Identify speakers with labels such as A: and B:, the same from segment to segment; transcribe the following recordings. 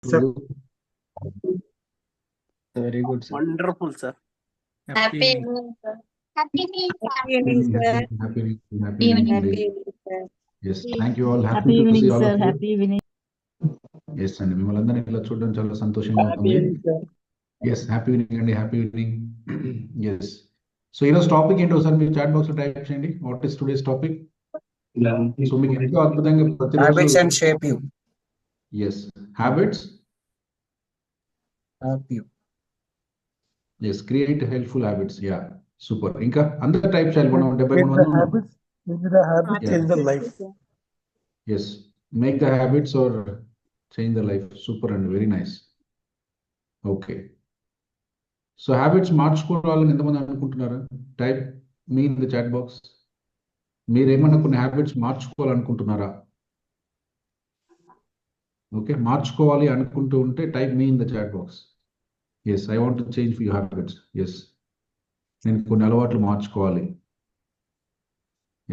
A: Sir.
B: Very good, sir.
C: Wonderful, sir.
D: Happy evening, sir. Happy
A: evening, sir.
E: Happy
D: evening,
E: evening.
D: sir.
E: Yes, thank you all.
A: Happy
E: to
A: evening,
E: see all
A: sir.
E: of you.
A: Happy evening.
E: Yes, and మిమ్మల్ని అందరినీ ఇలా చూడడం చాలా సంతోషంగా ఉంది. Yes, happy evening అండి, happy evening. Yes. So ఈరోజు topic ఏంటో ఒకసారి మీరు చాట్ బాక్స్ లో టైప్ చేయండి. What is today's topic? So మీకు ఎంతో అద్భుతంగా
B: Habits and shape you.
E: Yes, habits.
B: Help you.
E: Yes, create helpful habits. Yeah, super. ఇంకా అందరూ టైప్ చేయాలి. మనం 73
A: Make
E: మంది
A: the
E: ఉన్నాం.
A: habits, make the habits,
E: Yeah.
A: change the life.
E: Yes, make the habits or change the life. Super and very nice. Okay. So habits మార్చుకోవాలని ఎంతమంది అనుకుంటున్నారు? Type మీ ఇన్ ద చాట్ బాక్స్. మీరేమన్నా కొన్ని హ్యాబిట్స్ మార్చుకోవాలనుకుంటున్నారా? ఓకే, మార్చుకోవాలి అనుకుంటూ ఉంటే టైప్ మీ in the chat box. Yes, I want to change few habits. Yes, నేను కొన్ని అలవాట్లు మార్చుకోవాలి.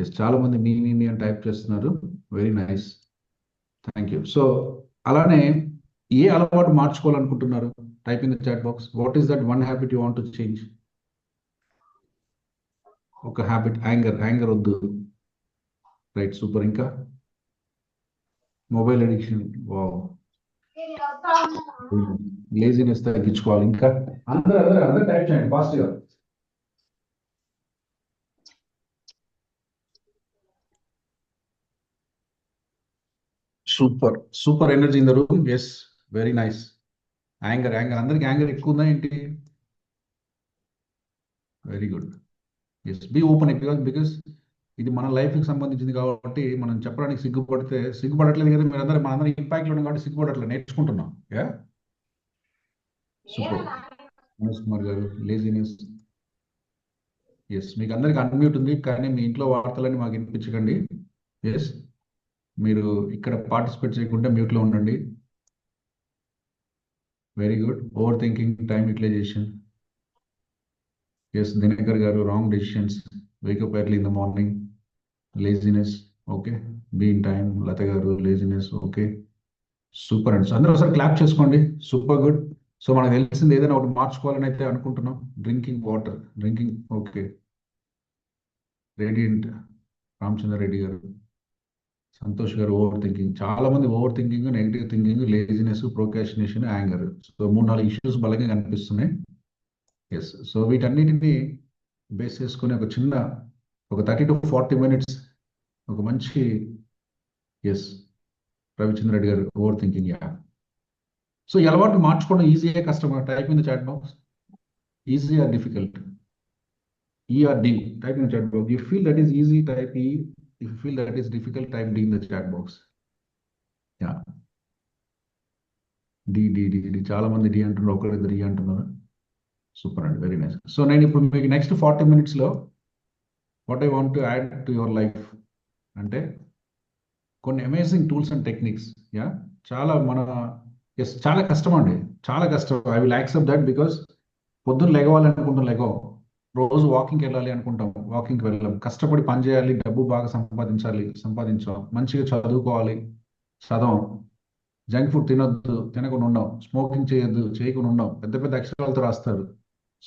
E: ఎస్, చాలా మంది మీ అని టైప్ చేస్తున్నారు. Very nice, thank you. So అలానే ఏ అలవాటు మార్చుకోవాలనుకుంటున్నారు? Type in the chat box. What is that one habit you want to change? ఒక హ్యాబిట్, యాంగర్ వద్దు. Right, super. ఇంకా మొబైల్ అడిక్షన్, వావ్. లేజినెస్ తగ్గించుకోవాలి. ఇంకా అందరూ టైప్ చేయండి ఫాస్ట్గా. Super energy in the room. Yes, very nice. Anger అందరికి anger ఎక్కువ ఉందా ఏంటి? Very good. Yes, be open because ఇది మన లైఫ్కి సంబంధించింది కాబట్టి మనం చెప్పడానికి సిగ్గుపడట్లేదు కదా. మీరందరూ మనందరం ఇంపాక్ట్లో ఉన్నాం కాబట్టి సిగ్గుపడట్లేదు, నేర్చుకుంటున్నాం. Yeah, super. మనోజ్ కుమార్ గారు, లేజినెస్. ఎస్, మీకు అందరికి అన్మ్యూట్ ఉంది కానీ మీ ఇంట్లో వార్తలని మాకు వినిపించకండి. ఎస్, మీరు ఇక్కడ పార్టిసిపేట్ చేయకుండా మ్యూట్లో ఉండండి. Very good. Over thinking, time utilization. Yes, Dinakar garu, wrong decisions, wake up early in the morning, laziness. Okay, be in time. Latha garu, laziness. Okay, super అండి. అందరూ ఒకసారి క్లాప్ చేసుకోండి. Super good. సో మనకు తెలిసింది ఏదైనా ఒకటి మార్చుకోవాలని అయితే అనుకుంటున్నాం. Drinking water, okay. Radiant Ramachandra Reddy గారు, సంతోష్ గారు, ఓవర్ థింకింగ్. చాలా మంది over thinking, negative thinking, laziness, procrastination, anger. So 3-4 issues బలంగా కనిపిస్తున్నాయి. ఎస్, సో వీటన్నిటిని బేస్ చేసుకుని ఒక 30 to 40 minutes ఒక మంచి. ఎస్, రవిచంద్ర రెడ్డి గారు, ఓవర్ థింకింగ్. యా. సో ఈ అలవాటు మార్చుకోవడం ఈజీయే కష్టమా? Type in the chat box. Easy or difficult? E or D. Type in the chat box. If you feel that is easy, type E. If you feel that is difficult, type D in the chat box. Yeah. D. చాలా మంది D అంటున్నారు, ఒకరిద్దరు E అంటున్నారు. Super అండి, very nice. So నేను ఇప్పుడు మీకు next 40 minutes లో what I want to add to your life అంటే కొన్ని amazing tools and techniques. Yeah, చాలా కష్టం అండి, చాలా కష్టం. I will accept that because పొద్దున్న లెగవాలనుకుంటాం, రోజు వాకింగ్కి వెళ్ళాలి అనుకుంటాం, వాకింగ్కి వెళ్ళాం. కష్టపడి పని చేయాలి, డబ్బు బాగా సంపాదించాం, మంచిగా చదువుకోవాలి, చదవం. జంక్ ఫుడ్ తినకుండా ఉండం, స్మోకింగ్ చేయకుండా ఉండం. పెద్ద పెద్ద అక్షరాలతో రాస్తారు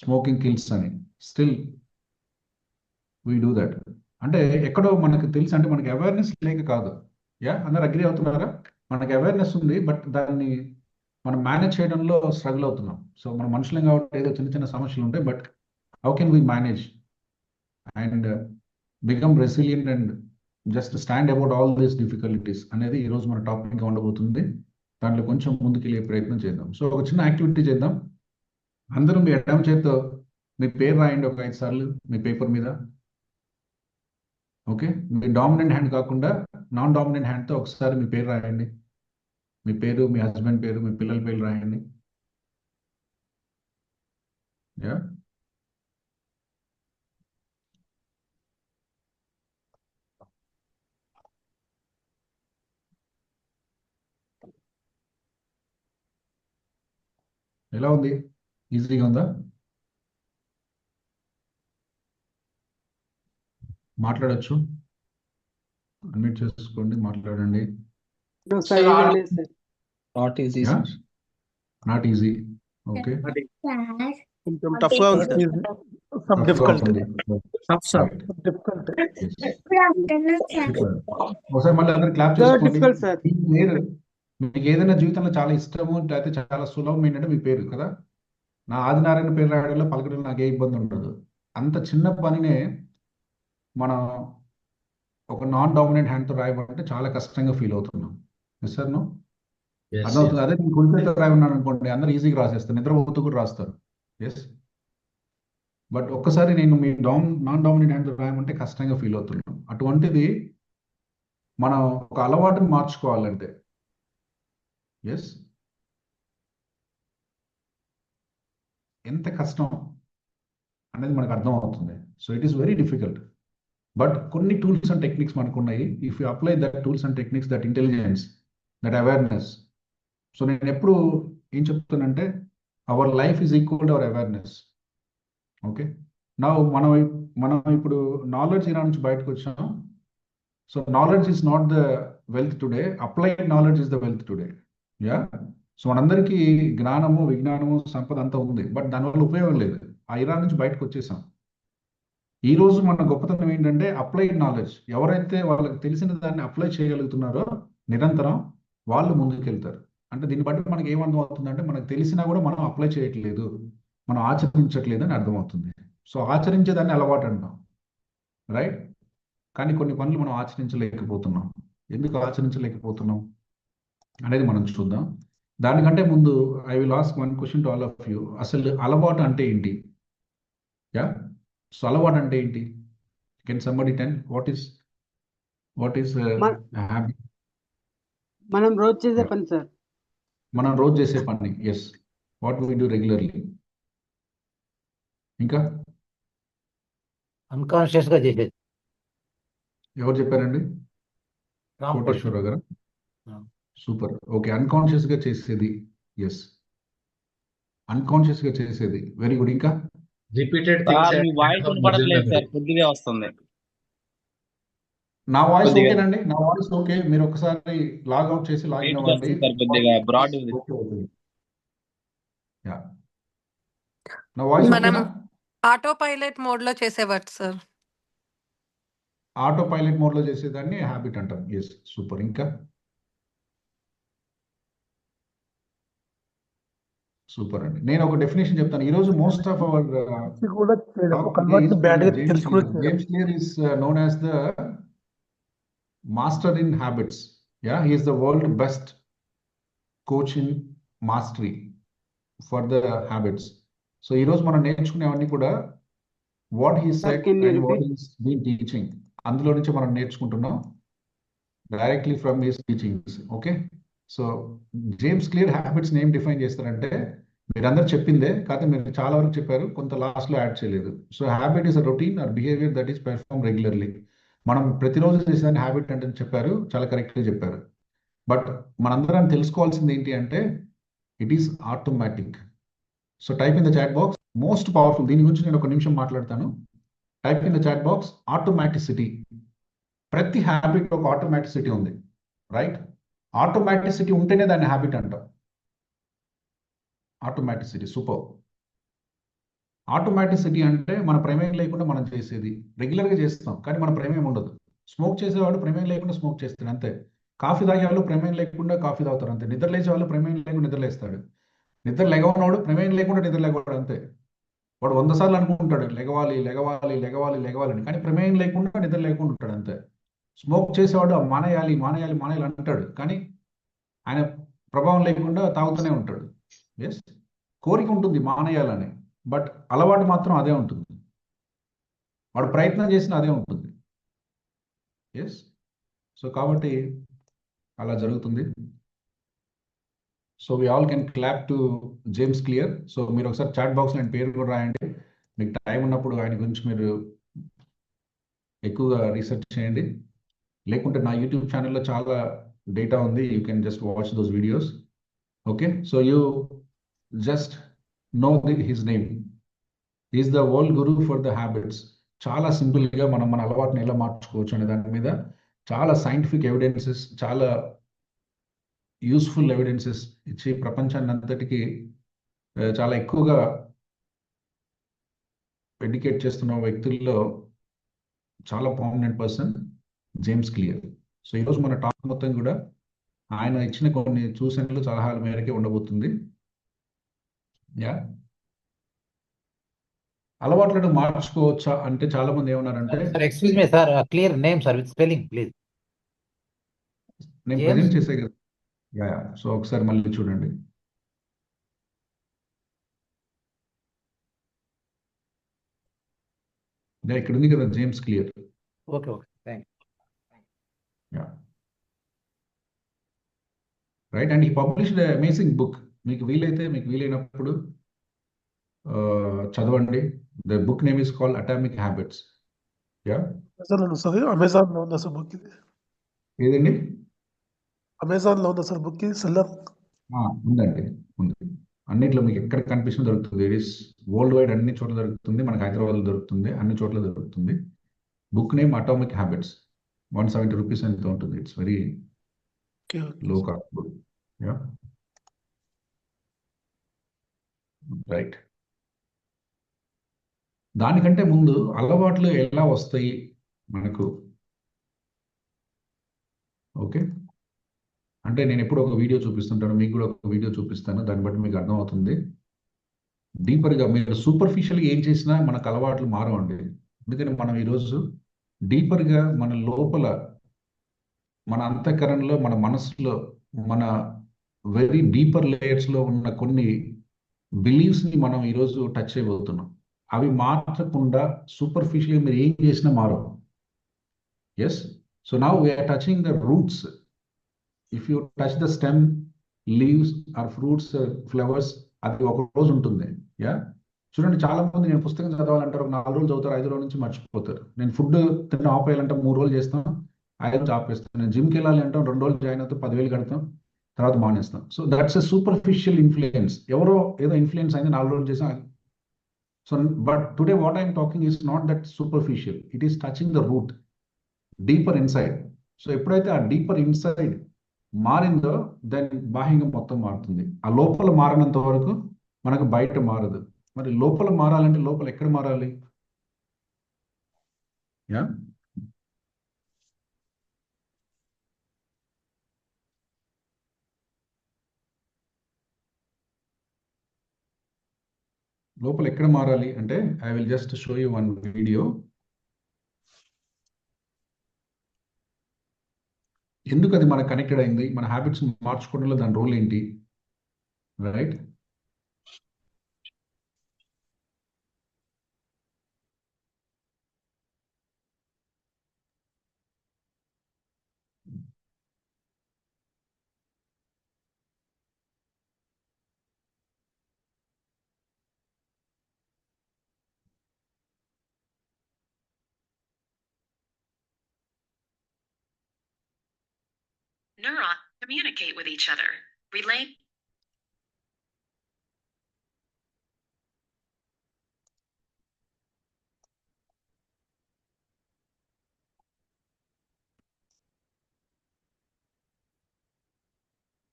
E: స్మోకింగ్ కిల్స్ అని. Still we do that. అంటే ఎక్కడో మనకు తెలుసు, అంటే మనకి అవేర్నెస్ లేక కాదు. యా, అందరు అగ్రీ అవుతున్నారా? మనకి అవేర్నెస్ ఉంది, బట్ దాన్ని మనం మేనేజ్ చేయడంలో స్ట్రగుల్ అవుతున్నాం. సో మన మనుషులం కాబట్టి ఏదో చిన్న సమస్యలు ఉంటాయి, but how can we manage and become resilient and just stand about all these difficulties అనేది ఈరోజు మన టాపిక్గా ఉండబోతుంది. దాంట్లో కొంచెం ముందుకెళ్ళే ప్రయత్నం చేద్దాం. సో ఒక చిన్న యాక్టివిటీ చేద్దాం. అందరూ మీ ఎడమ చేతితో మీ పేరు రాయండి ఒక 5 సార్లు మీ పేపర్ మీద. ఓకే, మీ డామినెంట్ హ్యాండ్ కాకుండా నాన్ డామినెంట్ హ్యాండ్తో ఒకసారి మీ పేరు రాయండి. మీ పేరు, మీ హస్బెండ్ పేరు, మీ పిల్లల పేరు రాయండి. యా, ఎలా ఉంది? ఈజీగా ఉందా? మాట్లాడచ్చు, అన్మ్యూట్ చేసుకోండి, మాట్లాడండి.
B: Not easy,
E: Yeah?
B: sir.
E: Not easy. Okay,
C: కొంచెం టఫ్ గా ఉంది sir.
A: Some difficult.
B: Tough, sir.
A: Difficult.
E: ఒకసారి మళ్ళీ అందరు క్లాప్
C: Sir,
E: చేసుకోండి.
C: difficult, sir.
E: మీ పేరు, మీకు ఏదైనా జీవితంలో చాలా ఇష్టము లేకపోతే చాలా సులభం ఏంటంటే మీ పేరు కదా. నా ఆదినారాయణ పేరు రాయడంలో పలకడంలో నాకే ఇబ్బంది ఉండదు. అంత చిన్న పనినే మనం ఒక నాన్ డామినెంట్ హ్యాండ్తో రాయమంటే చాలా కష్టంగా ఫీల్ అవుతున్నాం. Yes sir no?
B: Yes,
E: అర్థమవుతుంది.
B: yes.
E: అదే నేను కుడిచేతో రాయమన్నాను అనుకోండి, అందరూ ఈజీగా రాసేస్తారు, నిద్రపోతూ కూడా రాస్తారు. ఎస్, బట్ ఒక్కసారి నేను మీ నాన్ డామినెంట్ హ్యాండ్తో రాయమంటే కష్టంగా ఫీల్ అవుతున్నాను. అటువంటిది మనం ఒక అలవాటుని మార్చుకోవాలంటే ఎస్ ఎంత కష్టం అనేది మనకు అర్థం అవుతుంది. So it is very difficult. But కొన్ని టూల్స్ అండ్ టెక్నిక్స్ మనకు ఉన్నాయి. If you apply that tools and techniques, that intelligence, that awareness. So నేను ఎప్పుడు ఏం చెప్తానంటే our life is equal to our awareness. Okay, నా మనం ఇప్పుడు నాలెడ్జ్ ఇరా నుంచి బయటకు వచ్చాం. So knowledge is not the wealth today, applied knowledge is the wealth today. Yeah, so మనందరికీ జ్ఞానము, విజ్ఞానము, సంపద అంతా ఉంది, బట్ దానివల్ల ఉపయోగం లేదు. ఆ ఇరా నుంచి బయటకు వచ్చేసాం. ఈ రోజు మన గొప్పతనం ఏంటంటే అప్లైడ్ నాలెడ్జ్. ఎవరైతే వాళ్ళకి తెలిసిన దాన్ని అప్లై చేయగలుగుతున్నారో నిరంతరం, వాళ్ళు ముందుకెళ్తారు. అంటే దీన్ని బట్టి మనకి ఏమర్థం అవుతుందంటే మనకు తెలిసినా కూడా మనం అప్లై చేయట్లేదు, మనం ఆచరించట్లేదు అని అర్థమవుతుంది. సో ఆచరించేదాన్ని అలవాటు అంటాం, రైట్? కానీ కొన్ని పనులు మనం ఆచరించలేకపోతున్నాం. ఎందుకు ఆచరించలేకపోతున్నాం అనేది మనం చూద్దాం. దానికంటే ముందు I will ask one question to all of you. అసలు అలవాటు అంటే ఏంటి? యా, సో అలవాటు అంటే ఏంటి? Can somebody tell what is habit?
C: మనం రోజు చేసే పని సార్.
E: మనం రోజు చేసే పని. Yes, what we do regularly. ఇంకా
F: అన్కాన్షియస్ గా చేసేది.
E: ఎవరు చెప్పారండి? కోటేశ్వరరావు గారు. సూపర్. ఓకే, అన్కాన్షియస్ గా చేసేది. ఎస్, అన్కాన్షియస్ గా చేసేది. Very good. ఇంకా
B: Repeated
G: sir
B: things
G: me
B: and
G: voice
B: muscle
G: వినపడట్లేదు
B: memory.
G: Sir, కొద్దిగా వస్తుంది.
E: నా వాయిస్
G: కొద్దిగా.
E: ఓకేనండి? నా వాయిస్ ఓకే. మీరు ఒకసారి లాగౌట్ చేసి లాగిన్
G: బయటకు
E: అవ్వండి.
G: వస్తుంది సార్, కొద్దిగా బ్రాడ్ ఉంది.
E: Okay, okay. యా, నా వాయిస్
H: మనం
E: ఓకేనా?
H: ఆటో పైలట్ మోడ్ లో చేసేవారు సార్.
E: ఆటో పైలట్ మోడ్ లో చేసేదాన్ని హ్యాబిట్ అంటాం. Yes, super. ఇంకా సూపర్ అండి. నేను ఒక డెఫినేషన్ చెప్తాను. ఈ రోజు మోస్ట్ ఆఫ్ అవర్
A: తెలిసి కూడా చేయడం, ఒక అలవాటుని బ్యాడ్ గా తెలిసి కూడా చేయడం.
E: James Clear is known as the master in habits. Yeah, he is the world best coach in mastery for the habits. So ఈ రోజు మనం నేర్చుకునేవన్నీ కూడా what he
C: Sir,
E: said
C: can you
E: and what
C: repeat?
E: he's been teaching, అందులో నుంచి మనం నేర్చుకుంటున్నాం directly from his teachings. Okay, so James clear habits ఏం define చేస్తారంటే మీరందరూ చెప్పిందే, కాకపోతే మీరు చాలా వరకు చెప్పారు, కొంత లాస్ట్లో యాడ్ చేయలేదు. So habit is a routine or behaviour that is perform regularly. మనం ప్రతిరోజు చేసేదాన్ని హ్యాబిట్ అంటే చెప్పారు, చాలా కరెక్ట్గా చెప్పారు. బట్ మనందరం తెలుసుకోవాల్సింది ఏంటి అంటే it is automatic. So type in the chat box most powerful. దీని గురించి నేను ఒక నిమిషం మాట్లాడతాను. Type in the chat box automaticity. ప్రతి హ్యాబిట్ ఒక ఆటోమాటిసిటీ ఉంది, రైట్? ఆటోమాటిసిటీ ఉంటేనే దాన్ని హ్యాబిట్ అంటాం. ఆటోమాటిసిటీ సూపర్. ఆటోమాటిసిటీ అంటే మన ప్రమేయం లేకుండా మనం చేసేది. రెగ్యులర్గా చేస్తాం కానీ మన ప్రమేయం ఉండదు. స్మోక్ చేసేవాడు ప్రమేయం లేకుండా స్మోక్ చేస్తాడు అంతే. కాఫీ తాగే వాళ్ళు ప్రమేయం లేకుండా కాఫీ తాగుతారు అంతే. నిద్ర లేచే వాళ్ళు ప్రమేయం లేకుండా నిద్రలేస్తాడు. నిద్ర లెగవనోడు ప్రమేయం లేకుండా నిద్ర లేకపోవడం అంతే. వాడు 100 సార్లు అనుకుంటాడు లెగవాలి లెగవాలి లెగవాలి లెగవాలని, కానీ ప్రమేయం లేకుండా నిద్ర లేకుండా ఉంటాడు అంతే. స్మోక్ చేసేవాడు మానేయాలి మానేయాలి మానేయాలి అంటాడు, కానీ ఆయన ప్రభావం లేకుండా తాగుతూనే ఉంటాడు. ఎస్, కోరిక ఉంటుంది మానేయాలని, బట్ అలవాటు మాత్రం అదే ఉంటుంది. వాడు ప్రయత్నం చేసినా అదే ఉంటుంది. ఎస్, సో కాబట్టి అలా జరుగుతుంది. So we all can clap to James Clear. So మీరు ఒకసారి చాట్ బాక్స్ ఆయన పేరు కూడా రాయండి. మీకు టైం ఉన్నప్పుడు ఆయన గురించి మీరు ఎక్కువగా రీసెర్చ్ చేయండి. లేకుంటే నా యూట్యూబ్ ఛానల్లో చాలా డేటా ఉంది, you can just watch those videos. Okay, so you just no his name. Is the world Guru for the habits. చాలా సింపుల్గా మనం మన అలవాటుని ఎలా మార్చుకోవచ్చు అనే దాని మీద చాలా సైంటిఫిక్ ఎవిడెన్సెస్, చాలా యూస్ఫుల్ ఎవిడెన్సెస్ ఇచ్చి ప్రపంచాన్ని అంతటికి చాలా ఎక్కువగా ఎడ్యుకేట్ చేస్తున్న వ్యక్తుల్లో చాలా prominent person James Clear. So ఈరోజు మన టాక్ మొత్తం కూడా ఆయన ఇచ్చిన కొన్ని సూచనలు సలహాల మేరకే ఉండబోతుంది. యా, అలవాట్లను మార్చుకోవచ్చా అంటే చాలా మంది ఏమన్నారంటే,
F: Sir, excuse me, sir. Clear name, sir, with spelling, please.
E: నేను
F: James?
E: ప్రజెంట్ చేసే కదా. యా, సో ఒకసారి మళ్ళీ చూడండి. యా, ఇక్కడ ఉంది కదా James clear.
F: Okay, thank you.
E: Yeah, right. And ఈ పబ్లిష్డ్ అమేజింగ్ బుక్. మీకు వీలైనప్పుడు చదవండి. The book name is called atomic habits. Yeah,
A: Amazon లో ఉందా సార్ బుక్? ఇది
E: ఏదండి?
A: అమెజాన్ లో ఉందా సార్ బుక్? ఇది సెల్లర్
E: ఉందండి, ఉంది. అన్నిట్లో మీకు ఎక్కడ కనిపిస్తుంది దొరుకుతుంది. ఇట్ ఈస్ వరల్డ్ వైడ్ అన్ని చోట్ల దొరుకుతుంది. మనకి హైదరాబాద్లో దొరుకుతుంది, అన్ని చోట్ల దొరుకుతుంది. Book name atomic habits. 170 rupees ఎంత ఉంటుంది. It's very low cost book. Yeah, right. దానికంటే ముందు అలవాట్లు ఎలా వస్తాయి మనకు? ఓకే, అంటే నేను ఎప్పుడు ఒక వీడియో చూపిస్తుంటాను, మీకు కూడా ఒక వీడియో చూపిస్తాను. దాన్ని బట్టి మీకు అర్థమవుతుంది. డీపర్గా మీరు సూపర్ఫిషియల్గా ఏం చేసినా మనకు అలవాట్లు మారవండి. ఎందుకంటే మనం ఈరోజు డీపర్గా మన లోపల, మన అంతఃకరణలో, మన మనసులో, మన వెరీ డీపర్ లేయర్స్లో ఉన్న కొన్ని బిలీవ్స్ని మనం ఈరోజు టచ్ చేయబోతున్నాం. అవి మార్చకుండా సూపర్ఫిషియల్గా మీరు ఏం చేసినా మారవు. Yes, so now we are touching the roots. If you touch the stem, leaves or fruits, flowers, అది ఒక రోజు ఉంటుంది. యా, చూడండి, చాలా మంది నేను పుస్తకం చదవాలంటారు, 4 రోజులు చదువుతారు, 5 రోజుల నుంచి మర్చిపోతారు. నేను ఫుడ్ తిన్న ఆపేయాలంటే 3 రోజులు చేస్తాం, 5 రోజులు ఆపేస్తాం. నేను జిమ్కి వెళ్ళాలి అంటాం, 2 రోజులు జాయిన్ అవుతాం, 10,000 కడతాం, తర్వాత మానేస్తాం. So that's a superficial influence. ఎవరో ఏదో ఇన్ఫ్లుయెన్స్ అయింది, 4 రోజులు చేసాం. So but today what I'm talking is not that superficial. It is touching the root, deeper inside. So ఎప్పుడైతే ఆ డీపర్ ఇన్సైడ్ మారిందో దాని బాహ్యంగా మొత్తం మారుతుంది. ఆ లోపల మారినంత వరకు మనకు బయట మారదు. మరి లోపల మారాలంటే లోపల ఎక్కడ మారాలి? యా, లోపల ఎక్కడ మారాలి అంటే, I will just show you one video. ఎందుకు అది మనకు కనెక్టెడ్ అయింది, మన హ్యాబిట్స్ మార్చుకోవడంలో దాని రోల్ ఏంటి? Right,
I: Neurons communicate with each other, relay.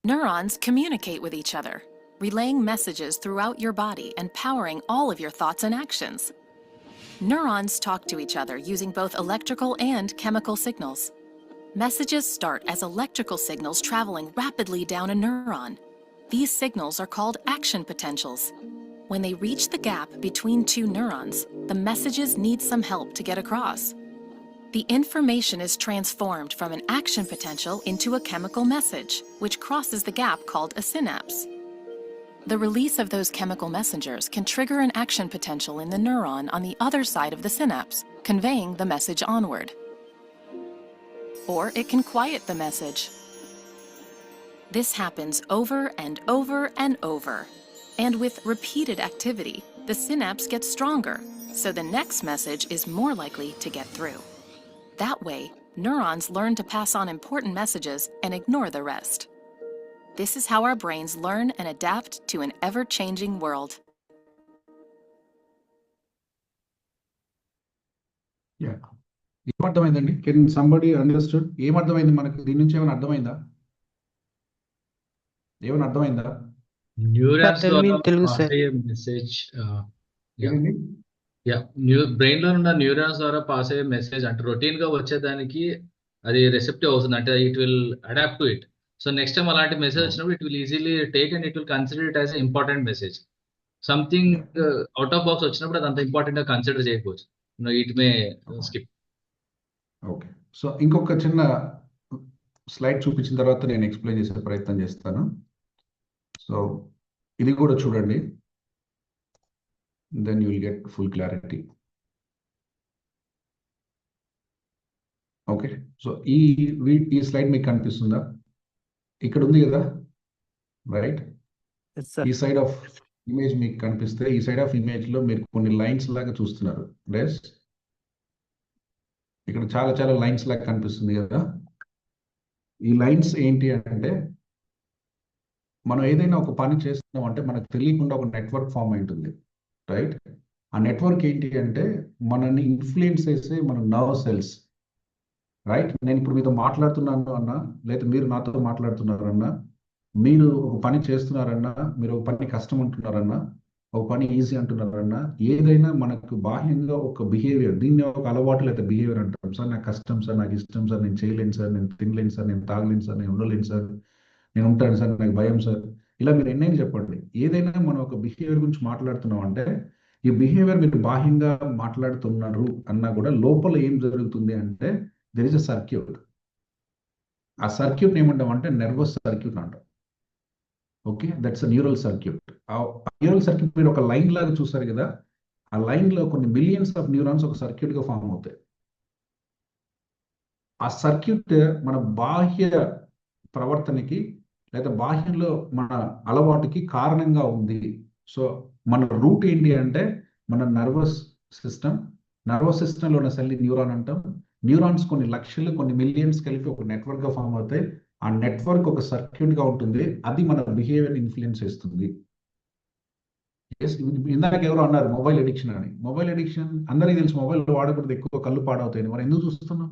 I: Neurons communicate with each other, relaying messages throughout your body and powering all of your thoughts and actions. Neurons talk to each other using both electrical and chemical signals. Messages start as electrical signals traveling rapidly down a neuron. These signals are called action potentials. When they reach the gap between two neurons, the messages need some help to get across. The information is transformed from an action potential into a chemical message, which crosses the gap called a synapse. The release of those chemical messengers can trigger an action potential in the neuron on the other side of the synapse, conveying the message onward. Or it can quiet the message. This happens over and over and over. And with repeated activity, the synapse gets stronger, so the next message is more likely to get through. That way, neurons learn to pass on important messages and ignore the rest. This is how our brains learn and adapt to an ever-changing world.
E: Yeah. ఏమర్థమైందండి? Can somebody understood? ఏమర్థమైంది మనకు? దీని నుంచి ఏమైనా అర్థమైందా? ఏమైనా అర్థమైందా?
B: Neurons
C: tell me in
B: ద్వారా
C: Telugu,
B: పాస్
C: sir.
B: అయ్యే మెసేజ్
E: ఏదండి?
B: బ్రెయిన్ లో ఉన్న న్యూరాన్స్ ద్వారా పాస్ అయ్యే మెసేజ్ అంటే రొటీన్ గా వచ్చేదానికి అది రెసెప్టివ్ అవుతుంది, అంటే it will adapt to it. So next time అలాంటి మెసేజ్ వచ్చినప్పుడు it will easily take and it will consider it as important message. Something out of box వచ్చినప్పుడు అది అంత ఇంపార్టెంట్ గా కన్సిడర్ చేయకపోవచ్చు. It may skip.
E: Okay, so ఇంకొక చిన్న slide చూపించిన తర్వాత నేను ఎక్స్ప్లెయిన్ చేసే ప్రయత్నం చేస్తాను. సో ఇది కూడా చూడండి, then you will get full clarity. Okay, so ఈ స్లైడ్ మీకు కనిపిస్తుందా? ఇక్కడ ఉంది కదా, రైట్?
C: Yes, sir.
E: ఈ సైడ్ ఆఫ్ ఇమేజ్ మీకు కనిపిస్తే ఈ సైడ్ ఆఫ్ ఇమేజ్ లో మీరు కొన్ని లైన్స్ లాగా చూస్తున్నారు. రైట్, ఇక్కడ చాలా చాలా లైన్స్ లాగా కనిపిస్తుంది కదా. ఈ లైన్స్ ఏంటి అంటే, మనం ఏదైనా ఒక పని చేస్తున్నాం అంటే మనకు తెలియకుండా ఒక నెట్వర్క్ ఫామ్ అయి ఉంటుంది, రైట్? ఆ నెట్వర్క్ ఏంటి అంటే మనల్ని ఇన్ఫ్లుయెన్స్ చేసే మన నర్వ్ సెల్స్, రైట్? నేను ఇప్పుడు మీతో మాట్లాడుతున్నాను అన్నా, లేదా మీరు నాతో మాట్లాడుతున్నారన్నా, మీరు ఒక పని చేస్తున్నారన్నా, మీరు ఒక పని కష్టం అంటున్నారన్నా, ఒక పని ఈజీ అంటున్నారన్నా, ఏదైనా మనకు బాహ్యంగా ఒక బిహేవియర్, దీన్ని ఒక అలవాటు లేదా బిహేవియర్ అంటాం. సార్ నాకు కష్టం సార్, నాకు ఇష్టం సార్, నేను చేయలేను సార్, నేను తినలేను సార్, నేను తాగలేను సార్, నేను ఉండలేను సార్, నేను ఉంటాను సార్, నాకు భయం సార్, ఇలా మీరు ఎన్నైనా చెప్పండి. ఏదైనా మనం ఒక బిహేవియర్ గురించి మాట్లాడుతున్నాం అంటే ఈ బిహేవియర్ మీరు బాహ్యంగా మాట్లాడుతున్నారు అన్నా కూడా లోపల ఏం జరుగుతుంది అంటే దెర్ ఇస్ అ సర్క్యూట్. ఆ సర్క్యూట్ ఏమంటాం అంటే నర్వస్ సర్క్యూట్ అంటాం. Okay, that's a neural circuit. ఆ న్యూరల్ సర్క్యూట్ మీరు ఒక లైన్ లాగా చూసారు కదా, ఆ లైన్ లో కొన్ని మిలియన్స్ ఆఫ్ న్యూరాన్స్ ఒక సర్క్యూట్ గా ఫామ్ అవుతాయి. ఆ సర్క్యూట్ మన బాహ్య ప్రవర్తనకి లేదా బాహ్యంలో మన అలవాటుకి కారణంగా ఉంది. సో మన రూట్ ఏంటి అంటే మన నర్వస్ సిస్టంలో ఉన్న సెల్ న్యూరాన్ అంటాం. న్యూరాన్స్ కొన్ని లక్షలు కొన్ని మిలియన్స్ కలిపి ఒక నెట్వర్క్ గా ఫామ్ అవుతాయి. ఆ నెట్వర్క్ ఒక సర్క్యూట్ గా ఉంటుంది, అది మన బిహేవియర్ ఇన్ఫ్లుయెన్స్ చేస్తుంది. ఇందాక ఎవరో అన్నారు మొబైల్ అడిక్షన్ అని. మొబైల్ అడిక్షన్ అందరికీ తెలుసు, మొబైల్ వాడకూడదు, ఎక్కువ కళ్ళు పాడవుతాయి. మరి ఎందుకు చూస్తున్నాం?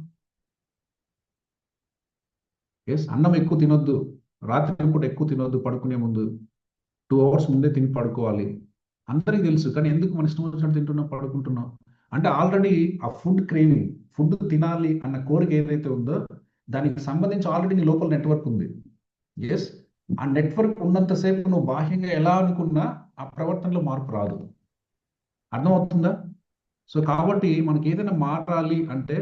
E: అన్నం ఎక్కువ తినొద్దు, రాత్రి పూట ఎక్కువ తినొద్దు, పడుకునే ముందు 2 hours ముందే తిని పడుకోవాలి, అందరికీ తెలుసు. కానీ ఎందుకు మన ఇష్టం వచ్చినట్టు తింటున్నాం, పడుకుంటున్నాం అంటే ఆల్రెడీ ఆ ఫుడ్ క్రేవింగ్, ఫుడ్ తినాలి అన్న కోరిక ఏదైతే ఉందో దానికి సంబంధించి ఆల్రెడీ నీ లోపల నెట్వర్క్ ఉంది. ఆ నెట్వర్క్ ఉన్నంతసేపు నువ్వు బాహ్యంగా ఎలా అనుకున్నా ఆ ప్రవర్తనలో మార్పు రాదు. అర్థమవుతుందా? సో కాబట్టి మనకి ఏదైనా మారాలి అంటే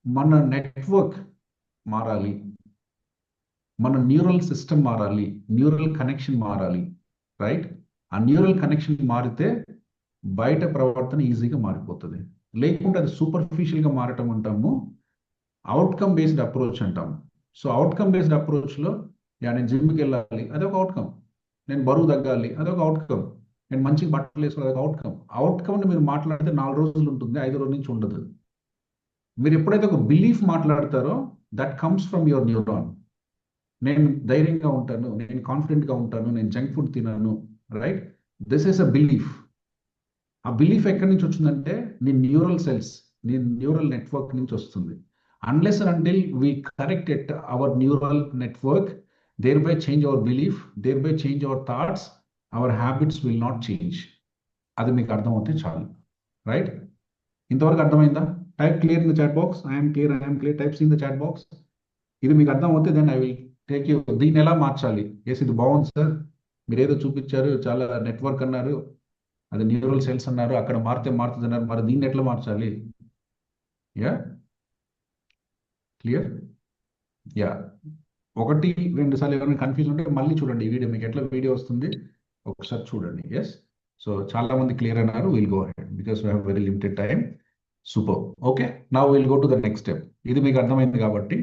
E: మన నెట్వర్క్ మారాలి, మన న్యూరల్ సిస్టమ్ మారాలి, న్యూరల్ కనెక్షన్ మారాలి, రైట్? ఆ న్యూరల్ కనెక్షన్ మారితే బయట ప్రవర్తన ఈజీగా మారిపోతుంది. లేకుంటే అది సూపర్ఫిషియల్గా మారటం అంటాము, అవుట్కమ్ బేస్డ్ అప్రోచ్ అంటాము. సో అవుట్కమ్ బేస్డ్ అప్రోచ్లో నేను జిమ్కి వెళ్ళాలి, అదొక అవుట్కమ్. నేను బరువు తగ్గాలి, అదొక అవుట్కమ్. నేను మంచిగా బట్టలు వేసుకోవాలి, అదొక అవుట్కమ్. అవుట్కమ్ని మీరు మాట్లాడితే 4 రోజులు ఉంటుంది, 5 రోజుల నుంచి ఉండదు. మీరు ఎప్పుడైతే ఒక బిలీఫ్ మాట్లాడతారో that comes from your neuron. నేను ధైర్యంగా ఉంటాను, నేను కాన్ఫిడెంట్గా ఉంటాను, నేను జంక్ ఫుడ్ తినాను, right? This is a belief. ఆ బిలీఫ్ ఎక్కడి నుంచి వచ్చిందంటే నీ న్యూరల్ సెల్స్, నీ న్యూరల్ నెట్వర్క్ నుంచి వస్తుంది. Unless and until we correct at our neural network, thereby change our belief, thereby change our thoughts, our habits will not change. అది మీకు అర్థమవుతే చాలు, రైట్? ఇంతవరకు అర్థమైందా? Type clear in the chat box, I'm clear, types in the chat box. ఇది మీకు అర్థమవుతే then I will take you. దీన్ని ఎలా మార్చాలి? ఇది బాగుంది సార్, మీరు ఏదో చూపించారు, చాలా నెట్వర్క్ అన్నారు, అది న్యూరల్ సెల్స్ అన్నారు, అక్కడ మారుతుంది అన్నారు, మరి దీన్ని ఎట్లా మార్చాలి? క్లియర్? 1-2 సార్లు ఎవరైనా కన్ఫ్యూజ్ ఉంటే మళ్ళీ చూడండి ఈ వీడియో, మీకు ఎట్లా వీడియో వస్తుంది ఒకసారి చూడండి. సో చాలా మంది క్లియర్ అన్నారు. Will go ahead because we have very limited time. Super. Okay, now will go to the next step. ఇది మీకు అర్థమైంది కాబట్టి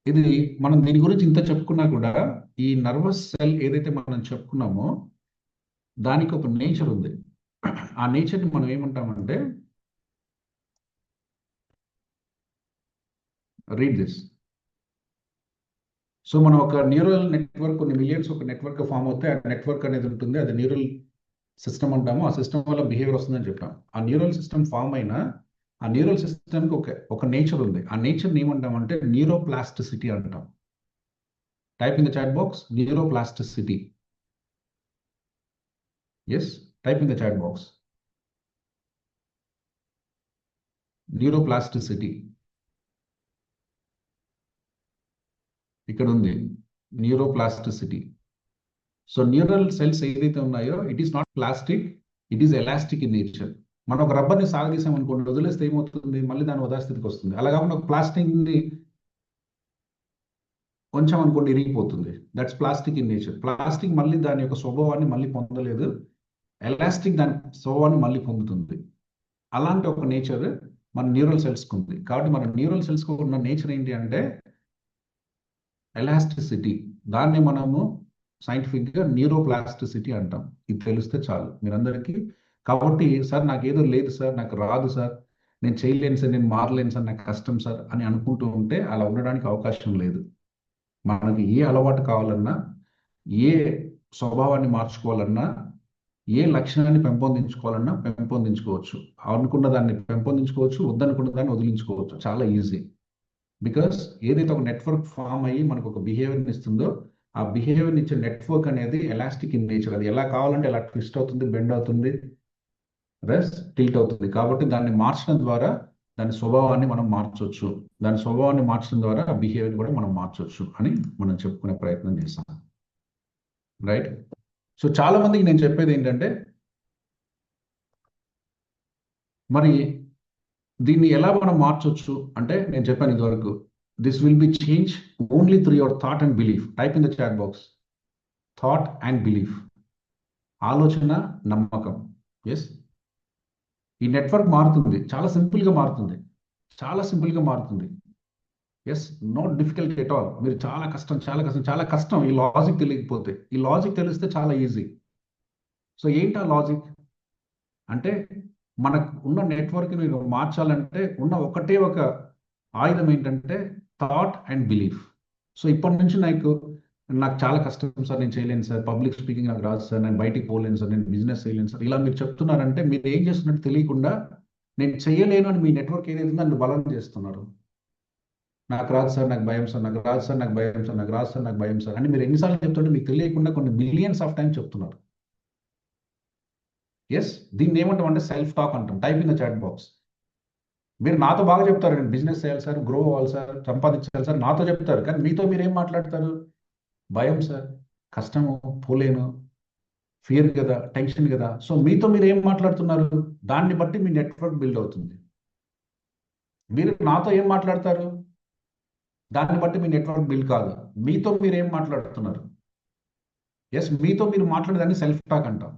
E: ఇది మనం దీని గురించి ఇంత చెప్పుకున్నా కూడా ఈ నర్వస్ సెల్ ఏదైతే మనం చెప్పుకున్నామో దానికి ఒక నేచర్ ఉంది. ఆ నేచర్ని మనం ఏమంటామంటే, రీడ్ దిస్. సో మనం ఒక న్యూరల్ నెట్వర్క్, కొన్ని మిలియన్స్ ఒక నెట్వర్క్ ఫామ్ అవుతే ఆ నెట్వర్క్ అనేది ఉంటుంది, అది న్యూరల్ సిస్టమ్ అంటాము. ఆ సిస్టమ్ వల్ల బిహేవియర్ వస్తుందని చెప్పాం. ఆ న్యూరల్ సిస్టమ్ ఫామ్ అయినా ఆ న్యూరల్ సిస్టమ్కి ఒక నేచర్ ఉంది. ఆ నేచర్ని ఏమంటామంటే న్యూరోప్లాస్టిసిటీ అంటాం. Type in the chat box neuroplasticity. Yes, type in the chat box. Neuroplasticity. ఇక్కడ ఉంది న్యూరోప్లాస్టిసిటీ. సో న్యూరల్ సెల్స్ ఏదైతే ఉన్నాయో it is not plastic, it is elastic in nature. మనం ఒక రబ్బర్ని సాగదీసాం అనుకోండి, వదిలేస్తే ఏమవుతుంది, మళ్ళీ దాని యథాస్థితికి వస్తుంది. అలాగా ఒక ప్లాస్టిక్ని కొంచెం అనుకోండి ఇరిగిపోతుంది. That's plastic in nature. Plastic మళ్ళీ దాని యొక్క స్వభావాన్ని మళ్ళీ పొందలేదు, ఎలాస్టిక్ దాని స్వభావాన్ని మళ్ళీ పొందుతుంది. అలాంటి ఒక నేచర్ మన న్యూరల్ సెల్స్కి ఉంది. కాబట్టి మన న్యూరల్ సెల్స్కి ఉన్న నేచర్ ఏంటి అంటే ఎలాస్టిసిటీ. దాన్ని మనము సైంటిఫిక్గా న్యూరోప్లాస్టిసిటీ అంటాం. ఇది తెలిస్తే చాలు మీరందరికీ. కాబట్టి సార్ నాకు ఏదో లేదు సార్, నాకు రాదు సార్, నేను చేయలేను సార్, నేను మారలేను సార్, నాకు కష్టం సార్ అని అనుకుంటూ ఉంటే అలా ఉండడానికి అవకాశం లేదు. మనకి ఏ అలవాటు కావాలన్నా, ఏ స్వభావాన్ని మార్చుకోవాలన్నా, ఏ లక్షణాన్ని పెంపొందించుకోవాలన్నా పెంపొందించుకోవచ్చు. అనుకున్న దాన్ని పెంపొందించుకోవచ్చు, వద్దనుకున్న దాన్ని వదిలించుకోవచ్చు. చాలా ఈజీ. బికాస్ ఏదైతే ఒక నెట్వర్క్ ఫామ్ అయ్యి మనకు ఒక బిహేవియర్ని ఇస్తుందో ఆ బిహేవియర్ని ఇచ్చే నెట్వర్క్ అనేది ఎలాస్టిక్ ఇన్ నేచర్. అది ఎలా కావాలంటే ఎలా ట్విస్ట్ అవుతుంది, బెండ్ అవుతుంది, టిల్ట్ అవుతుంది. కాబట్టి దాన్ని మార్చడం ద్వారా దాని స్వభావాన్ని మనం మార్చవచ్చు. దాని స్వభావాన్ని మార్చడం ద్వారా ఆ బిహేవియర్ కూడా మనం మార్చవచ్చు అని మనం చెప్పుకునే ప్రయత్నం చేస్తాం. రైట్. సో చాలా మందికి నేను చెప్పేది ఏంటంటే మరి దీన్ని ఎలా మనం మార్చవచ్చు అంటే నేను చెప్పాను ఇదివరకు, this will be change only through your thought and belief. Type in the chat box thought and belief. ఆలోచన, నమ్మకం. ఎస్, ఈ నెట్వర్క్ మారుతుంది, చాలా సింపుల్గా మారుతుంది, చాలా సింపుల్గా మారుతుంది. Yes, not difficult at all. మీరు చాలా కష్టం, చాలా కష్టం, చాలా కష్టం ఈ లాజిక్ తెలియకపోతే. ఈ లాజిక్ తెలిస్తే చాలా ఈజీ. సో ఏంటి ఆ లాజిక్ అంటే మనకు ఉన్న నెట్వర్క్ని మీరు మార్చాలంటే ఉన్న ఒకటే ఒక ఆయుధం ఏంటంటే థాట్ అండ్ బిలీఫ్. సో ఇప్పటి నుంచి నాకు చాలా కష్టం సార్, నేను చేయలేను సార్, పబ్లిక్ స్పీకింగ్ నాకు రాదు సార్, నేను బయటికి పోలేను సార్, నేను బిజినెస్ చేయలేను సార్, ఇలా మీరు చెప్తున్నారంటే మీరు ఏం చేస్తున్నట్టు తెలియకుండా నేను చేయలేను అని మీ నెట్వర్క్ ఏదైతే నన్ను బలం చేస్తున్నారు. నాకు రాదు సార్, నాకు భయం సార్, నాకు రాదు సార్, నాకు భయం సార్, నాకు రాదు సార్, నాకు భయం సార్ అని మీరు ఎన్నిసార్లు చెప్తుంటే మీకు తెలియకుండా కొన్ని మిలియన్స్ ఆఫ్ టైం చెప్తున్నారు. ఎస్, దీన్ని ఏమంటాం అంటే సెల్ఫ్ టాక్ అంటాం. Type in the chat box. మీరు నాతో బాగా చెప్తారు, నేను బిజినెస్ చేయాలి సార్, గ్రో అవ్వాలి సార్, సంపాదించాలి సార్, నాతో చెప్తారు. కానీ మీతో మీరు ఏం మాట్లాడతారు? భయం సార్, కష్టము, పోలేను, ఫియర్ కదా, టెన్షన్ కదా. సో మీతో మీరు ఏం మాట్లాడుతున్నారు దాన్ని బట్టి మీ నెట్వర్క్ బిల్డ్ అవుతుంది. మీరు నాతో ఏం మాట్లాడతారు దాన్ని బట్టి మీ నెట్వర్క్ బిల్డ్ కాదు. మీతో మీరు ఏం మాట్లాడుతున్నారు. ఎస్, మీతో మీరు మాట్లాడేదాన్ని సెల్ఫ్ టాక్ అంటాం.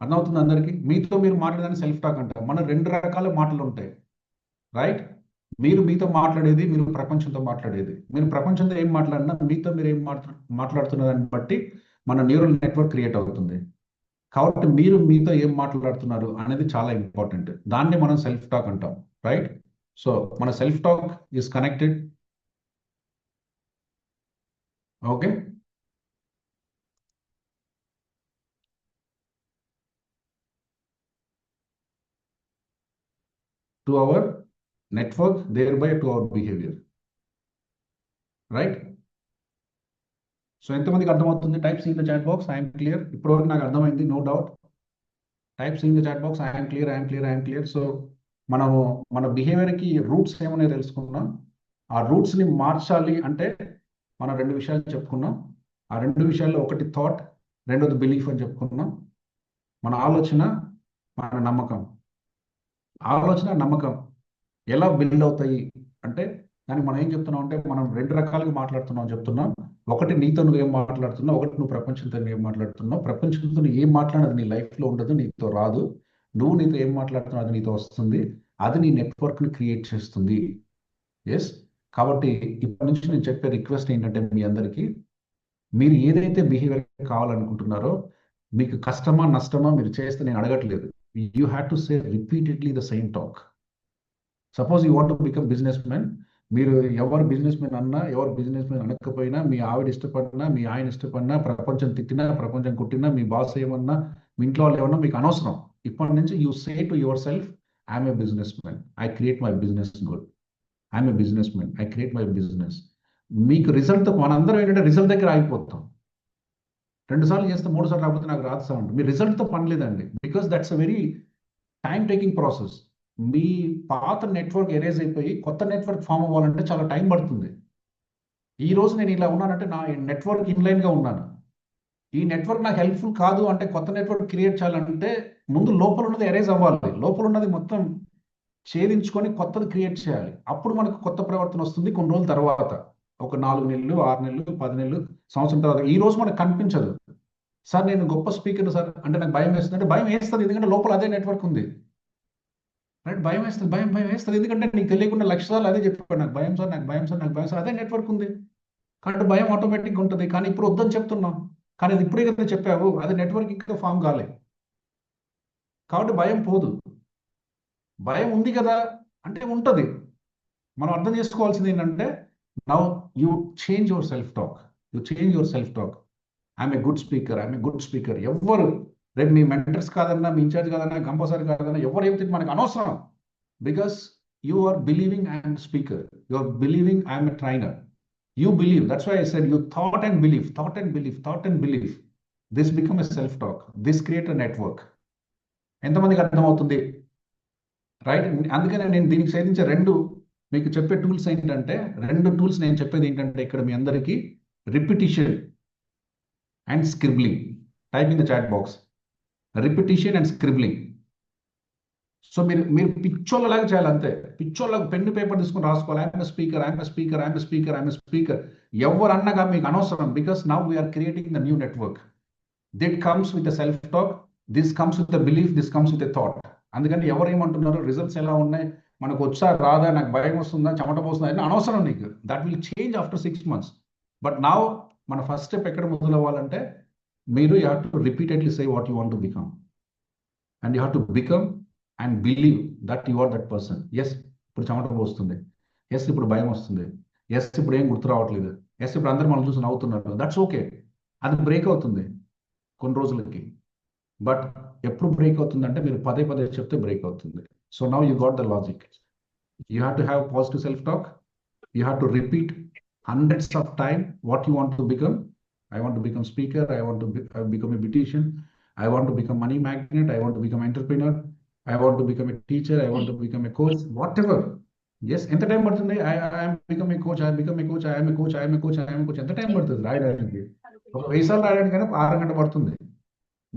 E: అర్థమవుతుంది అందరికీ? మీతో మీరు మాట్లాడేదాన్ని సెల్ఫ్ టాక్ అంటాం. మన రెండు రకాల మాటలు ఉంటాయి. రైట్. మీరు మీతో మాట్లాడేది, మీరు ప్రపంచంతో మాట్లాడేది. మీరు ప్రపంచంతో ఏం మాట్లాడినా మీతో మీరు ఏం మాట్లాడుతున్న దాన్ని బట్టి మన న్యూరల్ నెట్వర్క్ క్రియేట్ అవుతుంది. కాబట్టి మీరు మీతో ఏం మాట్లాడుతున్నారు అనేది చాలా ఇంపార్టెంట్. దాన్ని మనం సెల్ఫ్ టాక్ అంటాం. రైట్. సో మన self talk is connected. Okay. to our network, thereby to our behavior. Right. So ఎంతమందికి అర్థమవుతుంది? Types in the chat box I'm clear. ఇప్పటివరకు నాకు అర్థమైంది, no doubt. Types in the chat box I'm clear, I'm clear, I'm clear. So మనము మన బిహేవియర్కి roots ఏమన్నాయో తెలుసుకున్నాం. ఆ రూట్స్ని మార్చాలి అంటే మనం రెండు విషయాలు చెప్పుకున్నాం. ఆ రెండు విషయాల్లో ఒకటి థాట్, రెండోది బిలీఫ్ అని చెప్పుకున్నాం. మన ఆలోచన, మన నమ్మకం. ఆలోచన, నమ్మకం ఎలా బిల్డ్ అవుతాయి అంటే దానికి మనం ఏం చెప్తున్నాం అంటే మనం రెండు రకాలుగా మాట్లాడుతున్నాం చెప్తున్నాం. ఒకటి నీతో నువ్వు ఏం మాట్లాడుతున్నావు, ఒకటి నువ్వు ప్రపంచంతో నువ్వు ఏం మాట్లాడుతున్నావు. ప్రపంచంతో నువ్వు ఏం మాట్లాడదు నీ లైఫ్లో ఉండదు, నీతో రాదు. నువ్వు నీతో ఏం మాట్లాడుతున్నావు అది నీతో వస్తుంది. అది నీ నెట్వర్క్ని క్రియేట్ చేస్తుంది. ఎస్. కాబట్టి ఇప్పటి నుంచి నేను చెప్పే రిక్వెస్ట్ ఏంటంటే మీ అందరికీ, మీరు ఏదైతే బిహేవియర్ కావాలనుకుంటున్నారో, మీకు కష్టమా నష్టమా మీరు చేస్తే నేను అడగట్లేదు. You have to say repeatedly the same talk. Suppose you want to become businessman, మీరు ఎవరు బిజినెస్ మ్యాన్ అన్నా, ఎవరు బిజినెస్ మ్యాన్ అనకపోయినా, మీ ఆవిడ ఇష్టపడినా, మీ ఆయన ఇష్టపడినా, ప్రపంచం తిట్టినా, ప్రపంచం కుట్టినా, మీ బాస్ ఏమన్నా, మీ ఇంట్లో వాళ్ళు ఏమన్నా మీకు అనవసరం. ఇప్పటి నుంచి you say to your self, I'm a business man, I create my business good. I'm a business man, I create my business. మీకు రిజల్ట్, మనందరం ఏంటంటే రిజల్ట్ దగ్గర ఆగిపోతాం. 2 సార్లు చేస్తే 3 సార్లు రాకపోతే నాకు రాదు సార్ అంటే, మీ రిజల్ట్తో పని లేదండి. Because that's a very time taking process. మీ పాత నెట్వర్క్ ఎరేజ్ అయిపోయి కొత్త నెట్వర్క్ ఫామ్ అవ్వాలంటే చాలా టైం పడుతుంది. ఈ రోజు నేను ఇలా ఉన్నానంటే నా నెట్వర్క్ ఇన్లైన్గా ఉన్నాను. ఈ నెట్వర్క్ నాకు హెల్ప్ఫుల్ కాదు అంటే, కొత్త నెట్వర్క్ క్రియేట్ చేయాలంటే ముందు లోపల ఉన్నది ఎరేజ్ అవ్వాలి. లోపల ఉన్నది మొత్తం ఛేదించుకొని కొత్తది క్రియేట్ చేయాలి. అప్పుడు మనకు కొత్త ప్రవర్తన వస్తుంది కొన్ని రోజుల తర్వాత, ఒక 4 నెలలు, 6 నెలలు, 10 నెలలు, సంవత్సరం తర్వాత. ఈ రోజు మనకు కనిపించదు. సార్ నేను గొప్ప స్పీకర్ సార్ అంటే నాకు భయం వేస్తుంది అంటే, భయం వేస్తుంది ఎందుకంటే లోపల అదే నెట్వర్క్ ఉంది. రైట్, భయం వేస్తుంది, భయం వేస్తుంది ఎందుకంటే నీకు తెలియకుండా లక్షసార్లు అదే చెప్పాడు, నాకు భయం సార్, నాకు భయం సార్, నాకు భయం సార్. అదే నెట్వర్క్ ఉంది కాబట్టి భయం ఆటోమేటిక్గా ఉంటుంది. కానీ ఇప్పుడు వద్దని చెప్తున్నాం, కానీ అది ఇప్పుడే కదా చెప్పావు, అది నెట్వర్క్ ఇంకా ఫామ్ కాలే కాబట్టి భయం పోదు. భయం ఉంది కదా అంటే ఉంటుంది. మనం అర్థం చేసుకోవాల్సింది ఏంటంటే, now you change your self talk, you change your self talk. I'm a good speaker, I'm a good speaker. ఎవరు రేపు మీ మెంటర్స్ కాదన్నా, మీ ఇన్ఛార్జ్ కాదన్నా, కంపల్సరీ కాదన్నా, ఎవరు ఏమిటి మనకు అనవసరం. Because you are believing I'm speaker, you are believing I'm a trainer. You believe. That's why I said you thought and believe, thought and believe, thought and believe. This become a self-talk. This create a network. ఎంతమందికి అర్థమవుతుంది? Right, అందుకనే నేను దీనికి సేధించే మీకు చెప్పే tools ఏంటంటే, 2 tools నేను చెప్పేది ఏంటంటే ఇక్కడ మీ అందరికీ repetition and scribbling. Type in the chat box repetition and scribbling. So మీరు పిచ్చోళ్ళలాగా చేయాలి అంతే. పిచ్చోళ్ళగా పెన్ను పేపర్ తీసుకుని రాసుకోవాలి, I'm speaker, I'm speaker, I'm speaker, I'm speaker. ఎవరు అన్నగా మీకు అనవసరం. Because now we're creating the new network. That comes with the self talk, this comes with the belief, this comes with the thought. అందుకని ఎవరు ఏమంటున్నారు, results ఎలా ఉన్నాయి, మనకు వచ్చా రాదా, నాకు భయం వస్తుందా, చెమట పోస్తుందా అని అనవసరం నీకు. That will change after 6 months. But now మన ఫస్ట్ స్టెప్ ఎక్కడ మొదలవ్వాలంటే, మీరు you have to repeatedly say what you want to become and you have to become and believe that you are that person. Yes ఇప్పుడు చెమట పోస్తుంది, yes ఇప్పుడు భయం వస్తుంది, ఎస్ ఇప్పుడు ఏం గుర్తు రావట్లేదు, ఎస్ ఇప్పుడు అందరూ మనం చూసి నవ్వుతున్నారు. దట్స్ ఓకే, అది బ్రేక్ అవుతుంది కొన్ని రోజులకి. బట్ ఎప్పుడు బ్రేక్ అవుతుందంటే మీరు పదే పదే చెప్తే బ్రేక్ అవుతుంది. So now you got the logic. You have to have positive self talk. You have to repeat hundreds of time what you want to become. I want to become speaker, I want to become a beautician, I want to become money magnet, I want to become entrepreneur, I want to become a teacher, I want to become a coach, whatever. Yes, ఎంత time పడుతుంది? I am become a coach, I become a coach, I am a coach, I am a coach, I am a coach. ఎంత time పడుతుంది రాయడానికి? ఒక 1000 సార్లు రాయడానికి కానీ 6 గంటలు పడుతుంది.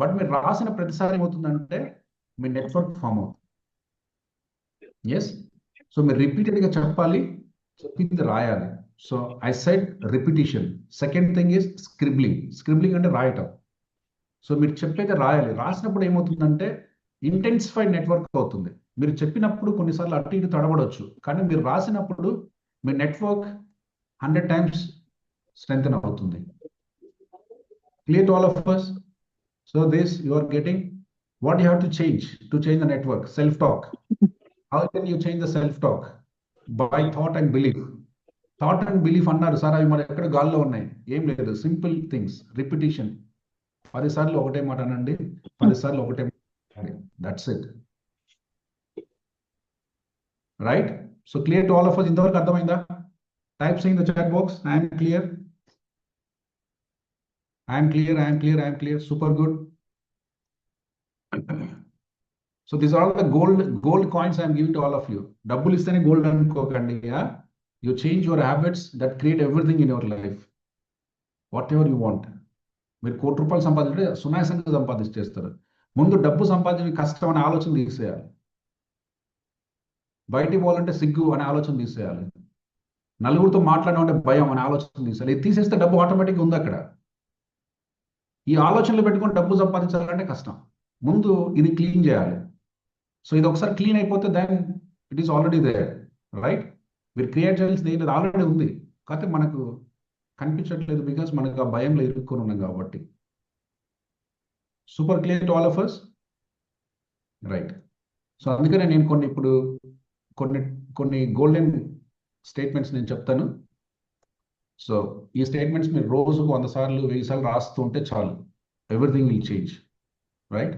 E: బట్ మీరు రాసిన ప్రతిసారి ఏమవుతుందంటే మీ నెట్వర్క్ ఫామ్ అవుతుంది. ఎస్, సో మీరు రిపీటెడ్గా చెప్పాలి, చెప్పింది రాయాలి. So I said repetition. Second thing is scribbling. Scribbling అంటే రాయటం. సో మీరు చెప్పేది రాయాలి. రాసినప్పుడు ఏమవుతుందంటే ఇంటెన్సిఫైడ్ నెట్వర్క్ అవుతుంది. మీరు చెప్పినప్పుడు కొన్నిసార్లు అటు ఇటు తడబడవచ్చు, కానీ మీరు రాసినప్పుడు మీ నెట్వర్క్ 100 times స్ట్రెంగ్తెన్ అవుతుంది. Clear to all of us? So this you are getting what you have to change the network. Self talk. How can you change the self talk? By thought and belief. Thought and belief అన్నారు sir, అవి మరి ఎక్కడ గాల్లో ఉన్నాయి? ఏం లేదు, simple things. Repetition, 10 సార్లు ఒకటే మాట అనండి, 10 సార్లు ఒకటే మాట. That's it. Right, so clear to all of us? ఇంతవరకు అర్థమైందా? Types in the chat box, I'm clear, I'm clear, I'm clear, I'm clear. Super good. So these are all the gold coins I'm giving to all of you. డబ్బులు ఇస్తేనే gold అనుకోకండి. You change your habits that create everything in your life. Whatever you want. మీరు 1 కోటి రూపాయలు సంపాదించే సునాయాసంగా సంపాదించేస్తారు. ముందు డబ్బు సంపాదించే కష్టం అనే ఆలోచన తీసేయాలి. బయటికి పోవాలంటే సిగ్గు అనే ఆలోచన తీసేయాలి. నలుగురితో మాట్లాడడం భయం అనే ఆలోచన తీసేయాలి. ఇది తీసేస్తే డబ్బు ఆటోమేటిక్గా ఉంది అక్కడ. ఈ ఆలోచనలు పెట్టుకొని డబ్బు సంపాదించాలంటే కష్టం. ముందు ఇది క్లీన్ చేయాలి. సో ఇది ఒకసారి క్లీన్ అయిపోతే then it is already there. Right, మీరు క్రియేట్ చేయాల్సింది ఏం లేదు, ఆల్రెడీ ఉంది, కాకపోతే మనకు కనిపించట్లేదు బికాస్ మనకు ఆ భయంలో ఇరుక్కొని ఉన్నాం కాబట్టి. Super clear to all of us? Right. So అందుకనే నేను కొన్ని గోల్డెన్ స్టేట్మెంట్స్ నేను చెప్తాను. సో ఈ స్టేట్మెంట్స్ మీరు రోజుకు 100 సార్లు 1000 సార్లు రాస్తూ ఉంటే చాలు, everything will change. Right.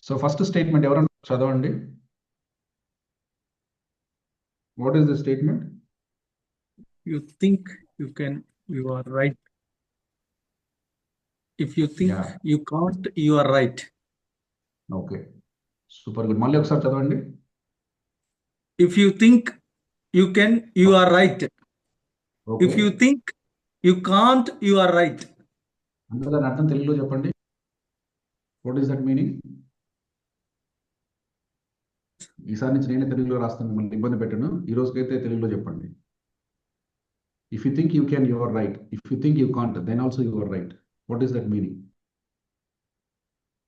E: So first statement ఎవరన్నా చదవండి. What is the statement?
A: You think you can, you are right. If you think
E: Yeah.
A: you can't, you are right.
E: Okay, super good. మళ్ళీ ఒకసారి చదవండి.
A: If you think you can, you are right.
E: Okay,
A: If you think you can't, you are right.
E: అంటే దాని అర్థం తెలుగులో చెప్పండి. What is that meaning? ఈసారి నుంచి నేనే తెలుగులో రాస్తాను, మిమ్మల్ని ఇబ్బంది పెట్టను. ఈ రోజుకైతే తెలుగులో చెప్పండి. If you think you can, you are right. If you think you can't, then also you are right. What is that meaning?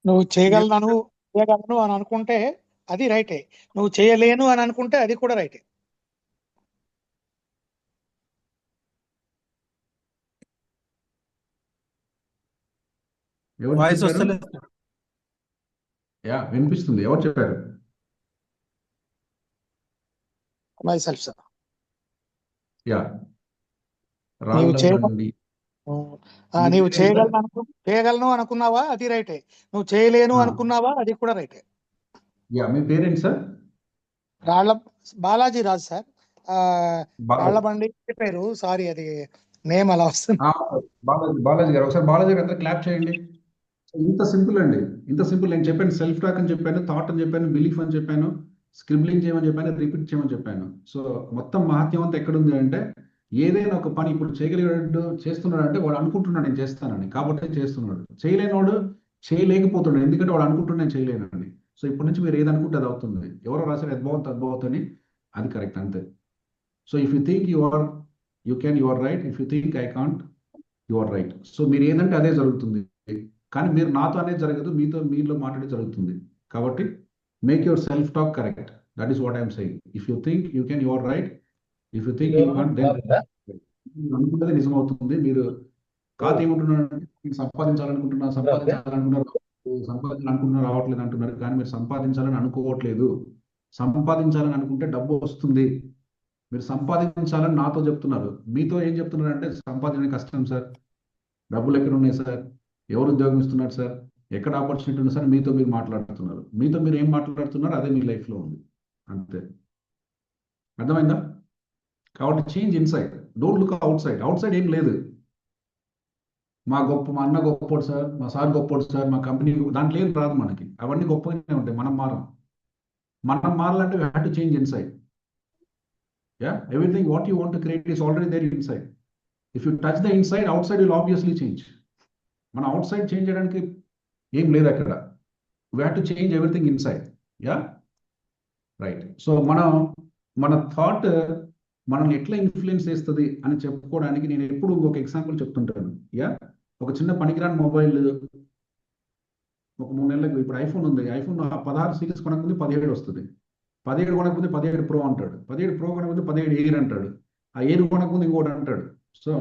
J: నువ్వు చేయగలను అని అనుకుంటే అది రైటే, నువ్వు చేయలేను అని అనుకుంటే అది కూడా రైటే.
E: ఎవరు
A: వాయిస్
E: చెప్పారు?
A: వస్తలేదు.
E: యా, వినిపిస్తుంది. ఎవరు చెప్పారు?
J: My self sir.
E: యా,
J: నీవు
E: రాళ్ళబండి.
J: నీవు చేయగలను అనుకున్నావా అది రైటే, నువ్వు చేయలేను అనుకున్నావా అది కూడా రైటే.
E: యా, మీ పేరెంట్ సార్?
J: బాలాజీ రాజు సార్. రాళ్ళబండి పేరు, సారీ అది నేమ్ అలా వస్తుంది.
E: బాలాజీ గారు, ఒకసారి బాలాజీ గారు అంతా క్లాప్ చేయండి. ఇంత సింపుల్ అండి, ఇంత సింపుల్. నేను చెప్పాను సెల్ఫ్ టాక్ అని చెప్పాను, థాట్ అని చెప్పాను, బిలీఫ్ అని చెప్పాను, స్క్రిబ్లింగ్ చేయమని చెప్పాను, రిపీట్ చేయమని చెప్పాను. సో మొత్తం మహత్యం అంతా ఎక్కడుంది అంటే, ఏదైనా ఒక పని ఇప్పుడు చేయగలిగాడు చేస్తున్నాడు అంటే వాడు అనుకుంటున్నాడు నేను చేస్తానని, కాబట్టి చేస్తున్నాడు. చేయలేనివాడు చేయలేకపోతున్నాడు, ఎందుకంటే వాడు అనుకుంటున్నాడు నేను చేయలేనని. సో ఇప్పటి నుంచి మీరు ఏదనుకుంటే అది అవుతుంది. ఎవరో రాశారు అద్భుతం అద్భుతం అని, అది కరెక్ట్ అంతే. So if you think you can, you are right. If you think I can't, you are right. So మీరు ఏదంటే అదే జరుగుతుంది. కానీ మీరు నాతో అనేది జరగదు, మీలో మాట్లాడే జరుగుతుంది. కాబట్టి make your self talk correct. That is what I'm saying. If you think you can, you are right. If you think you can't, then అనుకుంటే నిజం అవుతుంది. మీరు కాదు ఏమంటున్నారు, సంపాదించాలనుకుంటున్నారు రావట్లేదు అంటున్నారు. కానీ మీరు సంపాదించాలని అనుకోవట్లేదు. సంపాదించాలని అనుకుంటే డబ్బు వస్తుంది. మీరు సంపాదించాలని నాతో చెప్తున్నారు. మీతో ఏం చెప్తున్నారు అంటే, సంపాదించడం కష్టం సార్, డబ్బులు ఎక్కడ ఉన్నాయి సార్, ఎవరు ఉద్యోగం ఇస్తున్నారు సార్, ఎక్కడ ఆపర్చునిటీ ఉంది సార్, మీతో మీరు మాట్లాడుతున్నారు. మీతో మీరు ఏం మాట్లాడుతున్నారు అదే మీ లైఫ్లో ఉంది, అంతే. అర్థమైందా? కాబట్టి change inside, don't look out side. Out side ఏం లేదు. మా అన్న గొప్పోడు సార్, మా సార్ గొప్పోడు సార్, మా కంపెనీ, దాంట్లో ఏం రాదు మనకి. అవన్నీ గొప్పగానే ఉంటాయి. మనం మారాలంటే we have to change inside. Yeah, everything what you want to create is already there inside. If you touch the inside, outside will obviously change. మన అవుట్ సైడ్ చేంజ్ చేయడానికి ఏం లేదు అక్కడ. We have to change everything inside. Yeah, right. So మన thought మనల్ని ఎట్లా influence చేస్తుంది అని చెప్పుకోవడానికి నేను ఎప్పుడు ఒక ఎగ్జాంపుల్ చెప్తుంటాను. యా, ఒక చిన్న పనికిరాని మొబైల్ ఒక 3 నెలలకు, ఇప్పుడు ఐఫోన్ ఉంది, ఐఫోన్ 16 సిరీస్ కొనకముందు 17 వస్తుంది. 17 కొనకముందు 17 ప్రో అంటాడు, 17 ప్రో కొనకముందు 17 ఎయిర్ అంటాడు, ఆ ఎయిర్ కొనకముందు ఇంకోటి అంటాడు. సో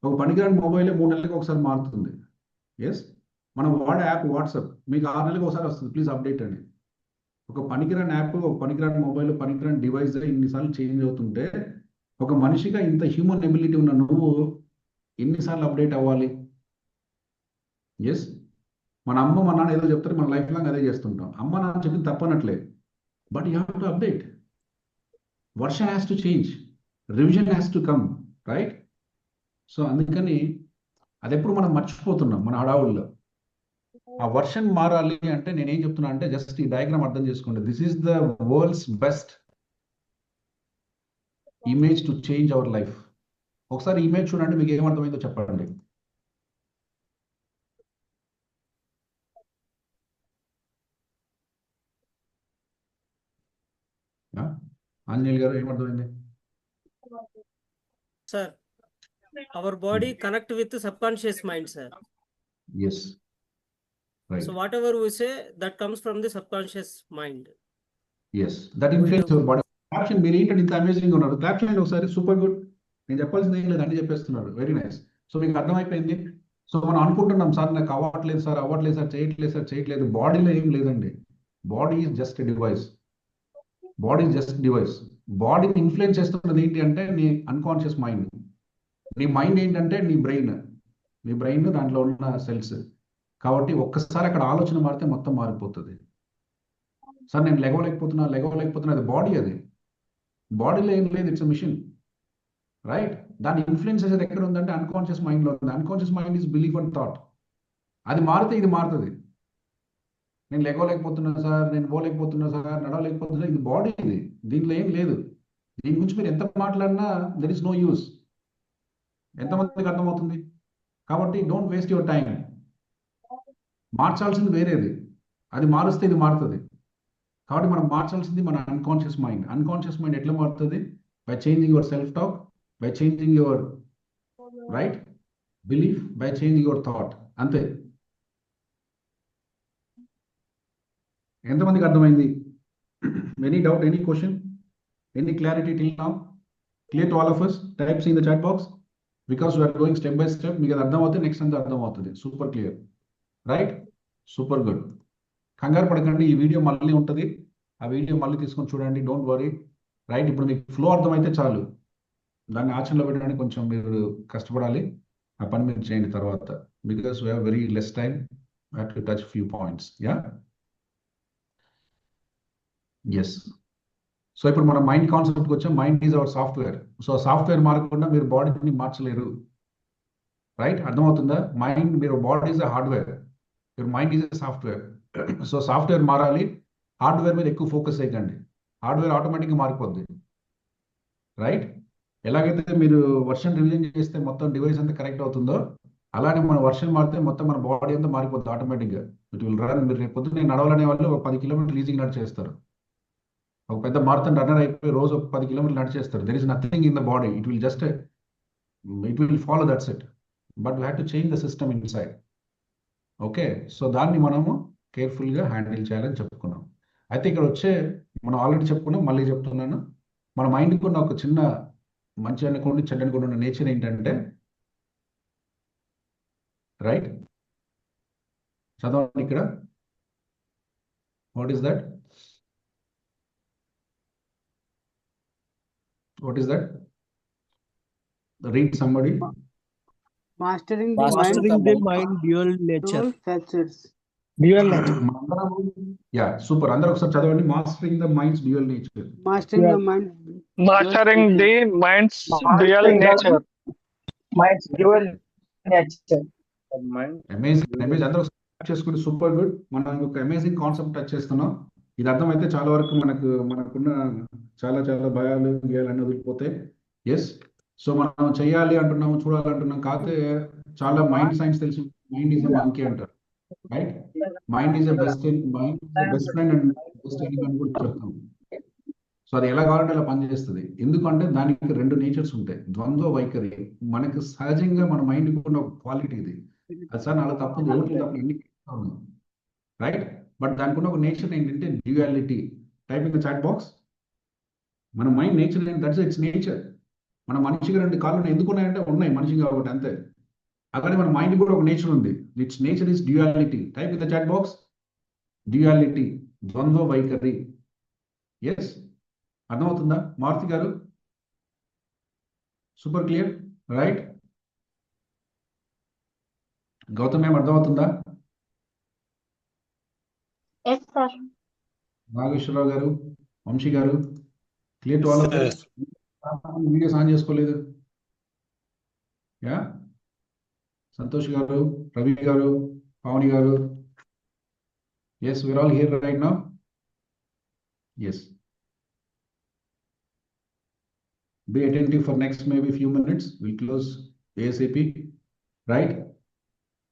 E: ఒక పనికిరాని మొబైల్ 3 నెలలకు ఒకసారి మారుతుంది. ఎస్, మనం వాడే యాప్ వాట్సాప్ మీకు 6 నెలలకు ఒకసారి వస్తుంది, ప్లీజ్ అప్డేట్ అని. ఒక పనికిరాని యాప్, ఒక పనికిరాని మొబైల్, పనికిరాని డివైస్ ఇన్నిసార్లు చేంజ్ అవుతుంటే, ఒక మనిషిగా ఇంత హ్యూమన్ ఎబిలిటీ ఉన్న నువ్వు ఎన్నిసార్లు అప్డేట్ అవ్వాలి? ఎస్, మన అమ్మ మన నాన్న ఏదో చెప్తారు, మన లైఫ్ లాంగ్ అదే చేస్తుంటాం. అమ్మ నాన్న చెప్పింది తప్పనట్లే, but you have to update. Version has to change, revision has to come, right? So అందుకని అది ఎప్పుడు మనం మర్చిపోతున్నాం మన హడావుల్లో. ఆ వర్షన్ మారాలి అంటే నేనేం చెప్తున్నా అంటే, జస్ట్ ఈ డయాగ్రామ్ అర్థం చేసుకోండి. This is the world's best image to change our life. ఒకసారి ఇమేజ్ చూడండి, మీకు ఏమర్థమైందో చెప్పండి. ఆంజనేయులు గారు ఏమర్థమైంది?
K: Sir, our body connect with subconscious mind, sir.
E: Yes, right.
K: So whatever we say, that comes from the subconscious mind.
E: Yes, that influences your body. Caption మీరు ఏంటంటే ఇంత amazing ఉన్నారు, క్లాప్ చేయండి ఒకసారి. Super good. నేను చెప్పాల్సింది ఏం లేదు, అన్ని చెప్పేస్తున్నారు. Very nice. సో మీకు అర్థమైపోయింది. సో మనం అనుకుంటున్నాం సార్ నాకు అవ్వట్లేదు సార్, చేయట్లేదు. బాడీలో ఏం లేదండి. Body is just device. బాడీని ఇన్ఫ్లుయెన్స్ చేస్తున్నది ఏంటి అంటే నీ అన్కాన్షియస్ మైండ్. నీ మైండ్ ఏంటంటే నీ బ్రెయిన్ దాంట్లో ఉన్న సెల్స్. కాబట్టి ఒక్కసారి అక్కడ ఆలోచన మారితే మొత్తం మారిపోతుంది. సార్ నేను లెగవలేకపోతున్నా, అది బాడీ. అది బాడీలో ఏం లేదు, ఇట్స్ మిషన్. రైట్? దాని ఇన్ఫ్లుయెన్స్ చేసేది ఎక్కడ ఉందంటే అన్కాన్షియస్ మైండ్లో ఉంది. Unconscious mind is belief and thought. అది మారితే ఇది మారుతుంది. నేను లెగవలేకపోతున్నా సార్, నేను పోలేకపోతున్నా సార్, నడవలేకపోతున్నా, ఇది బాడీ, ఇది దీంట్లో ఏం లేదు. దీని గురించి మీరు ఎంత మాట్లాడినా దెర్ ఇస్ నో యూస్. ఎంతమందికి అర్థమవుతుంది? కాబట్టి డోంట్ వేస్ట్ యువర్ టైం. మార్చాల్సింది వేరేది, అది మారుస్తే ఇది మారుతుంది. కాబట్టి మనం మార్చాల్సింది మన అన్కాన్షియస్ మైండ్. అన్కాన్షియస్ మైండ్ ఎట్లా మారుతుంది? By changing your self talk, by changing your right belief, by changing your thought. అంతే. ఎంతమందికి అర్థమైంది? Any doubt, any question, any clarity till now? Clear to all of us? Types in the chat box, because we're going step by step. మీకు అది అర్థం అవుతుంది, next అంతా అర్థం అవుతుంది. Super clear, right? Super good. కంగారు పడకండి, ఈ వీడియో మళ్ళీ ఉంటుంది, ఆ వీడియో మళ్ళీ తీసుకొని చూడండి. Don't worry, right? ఇప్పుడు మీకు ఫ్లో అర్థమైతే చాలు, దాన్ని ఆచరణలో పెట్టడానికి కొంచెం మీరు కష్టపడాలి. ఆ పని మీరు చేయండి తర్వాత, because we have very less time, we have to touch few points. Ya, yes. So ఇప్పుడు మనం మైండ్ కాన్సెప్ట్కి వచ్చాం. Mind is our software. So software మారకుండా మీరు బాడీని మార్చలేరు, రైట్? అర్థమవుతుందా? మైండ్, మీరు body is a hardware, your mind is a software. So software మారాలి, హార్డ్వేర్ మీద ఎక్కువ ఫోకస్ చేయకండి. హార్డ్వేర్ ఆటోమేటిక్గా మారిపోద్ది, రైట్? ఎలాగైతే మీరు వర్షన్ రివిజన్ చేస్తే మొత్తం డివైస్ అంతా కరెక్ట్ అవుతుందో, అలానే మన వర్షన్ మారితే మొత్తం మన బాడీ అంతా మారిపోతుంది ఆటోమేటిక్గా. It will run. మీరు రేపు పొద్దున్న నడవాలనే వాళ్ళు ఒక 10 కిలోమీటర్లు ఈజీగా నడిచేస్తారు. ఒక పెద్ద మారథాన్ రన్నర్ అయిపోయి రోజు ఒక 10 కిలోమీటర్లు నడిచేస్తారు. There is nothing in the body, it will follow, that's it. But we have to change the system inside. Okay, so దాన్ని మనము కేర్ఫుల్గా హ్యాండిల్ చేయాలని చెప్పుకున్నాం. అయితే ఇక్కడ వచ్చే, మనం ఆల్రెడీ చెప్పుకున్నాం, మళ్ళీ చెప్తున్నాను, మన మైండ్కి ఉన్న ఒక చిన్న మంచి అనుకోండి చెడ్డ అనుకోండి ఉన్న నేచర్ ఏంటంటే, రైట్? చదవండి ఇక్కడ. What is that? What is that? Read somebody.
C: Mastering
J: the mind dual nature. Dual nature.
E: Yeah, super. అందరూ ఒకసారి చదవండి. Mastering the mind's dual nature.
C: Mastering the mind.
J: Mastering the mind's dual nature.
C: Mind's dual nature.
E: Amazing. అందరూ చేసుకుంటే super good. మనం ఒక amazing concept touch చేస్తున్నాం. ఇది అర్థమైతే చాలా వరకు మనకున్న చాలా చాలా భయాలు అన్నీ వదిలిపోతాయి. ఎస్. సో మనం చేయాలి అంటున్నాము, చూడాలంటున్నాం, కాకపోతే చాలా మైండ్ సైన్స్ తెలిసి మైండ్ ఈజ్ ఎ మంకీ అంటారు, right? Mind is a best friend and best enemy అని కూడా చెప్తాం. సో అది ఎలా కావాలంటే అలా పనిచేస్తుంది. ఎందుకంటే దానికి 2 నేచర్స్ ఉంటాయి, ద్వంద్వ వైఖరి. మనకు సహజంగా మన మైండ్కి ఉన్న క్వాలిటీ ఇది. అది సార్ నాలో తప్పు, ఓట్లు తప్పు, అన్ని రైట్? బట్ దానికి ఉన్న ఒక నేచర్ ఏంటంటే duality. Type in the chat box. మన మైండ్ నేచర్ ఏంటి? That's its nature. మన మనిషికి 2 కాళ్ళు ఎందుకు ఉన్నాయంటే ఉన్నాయి, మనిషి కాబట్టి, అంతే. అలానే మన మైండ్ కూడా ఒక నేచర్ ఉంది. Its nature is duality. Type in the chat box. Duality, ద్వంద్వ వైఖరి. ఎస్, అర్థమవుతుందా మారుతి గారు? Super clear, right? గౌతమ్ ఏం అర్థమవుతుందా?
D: Yes, sir.
E: నాగేశ్వరరావు గారు, వంశీ గారు, clear to all of us? Videos on చేసుకోలేదు. యా, సంతోష్ గారు, రవి గారు, పావని గారు. Yes, we're all here right now. Yes, be attentive for next maybe few minutes. We'll close ASAP, right?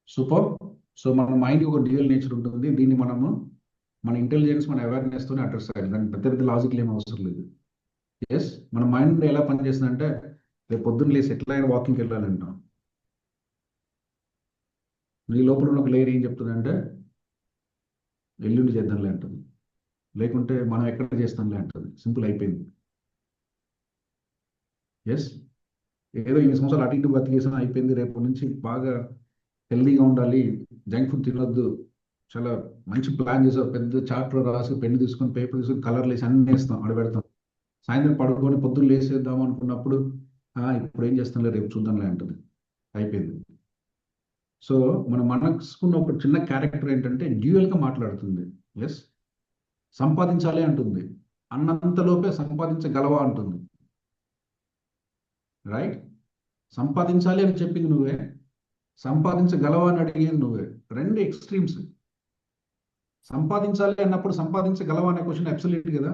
E: Super. So మన mind ఒక dual nature ఉంటుంది. దీన్ని మనము మన ఇంటెలిజెన్స్, మన అవేర్నెస్ తోనే అడ్రస్ చేయాలి. దానికి పెద్ద పెద్ద లాజిక్లు ఏం అవసరం లేదు. ఎస్, మన మైండ్ ఎలా పనిచేస్తుందంటే, రేపు పొద్దున్న లేసి ఎట్లా అయినా వాకింగ్కి వెళ్ళాలంటాం. నీ లోపల ఉన్న ఒక లేయర్ ఏం చెప్తుందంటే, ఎల్లుండి చేద్దాంలే అంటుంది, లేకుంటే మనం ఎక్కడ చేస్తాంలే అంటుంది. సింపుల్ అయిపోయింది. ఎస్, ఏదో 2 సంవత్సరాలు అటు ఇటు బతికేసాం, అయిపోయింది. రేపు నుంచి బాగా హెల్దీగా ఉండాలి, జంక్ ఫుడ్ తినొద్దు, చాలా మంచి ప్లాన్ చేసావు, పెద్ద చార్ట్లో రాసి పెన్ను తీసుకొని పేపర్ తీసుకొని కలర్లు వేసి అన్నీ వేస్తాం, ఆడ పెడతాం. సాయంత్రం పడుకొని పొద్దున్న లేసేద్దాం అనుకున్నప్పుడు ఇప్పుడు ఏం చేస్తాంలే, రేపు చూద్దాంలే అంటుంది. అయిపోయింది. సో మన మనసుకున్న ఒక చిన్న క్యారెక్టర్ ఏంటంటే డ్యూయల్గా మాట్లాడుతుంది. ఎస్, సంపాదించాలి అంటుంది, అన్నంతలోపే సంపాదించగలవా అంటుంది. రైట్? సంపాదించాలి అని చెప్పింది నువ్వే, సంపాదించగలవా అని అడిగేది నువ్వే. రెండు ఎక్స్ట్రీమ్స్. సంపాదించాలి అన్నప్పుడు సంపాదించగలవా అనే క్వశ్చన్ అబ్సల్యూట్ కదా.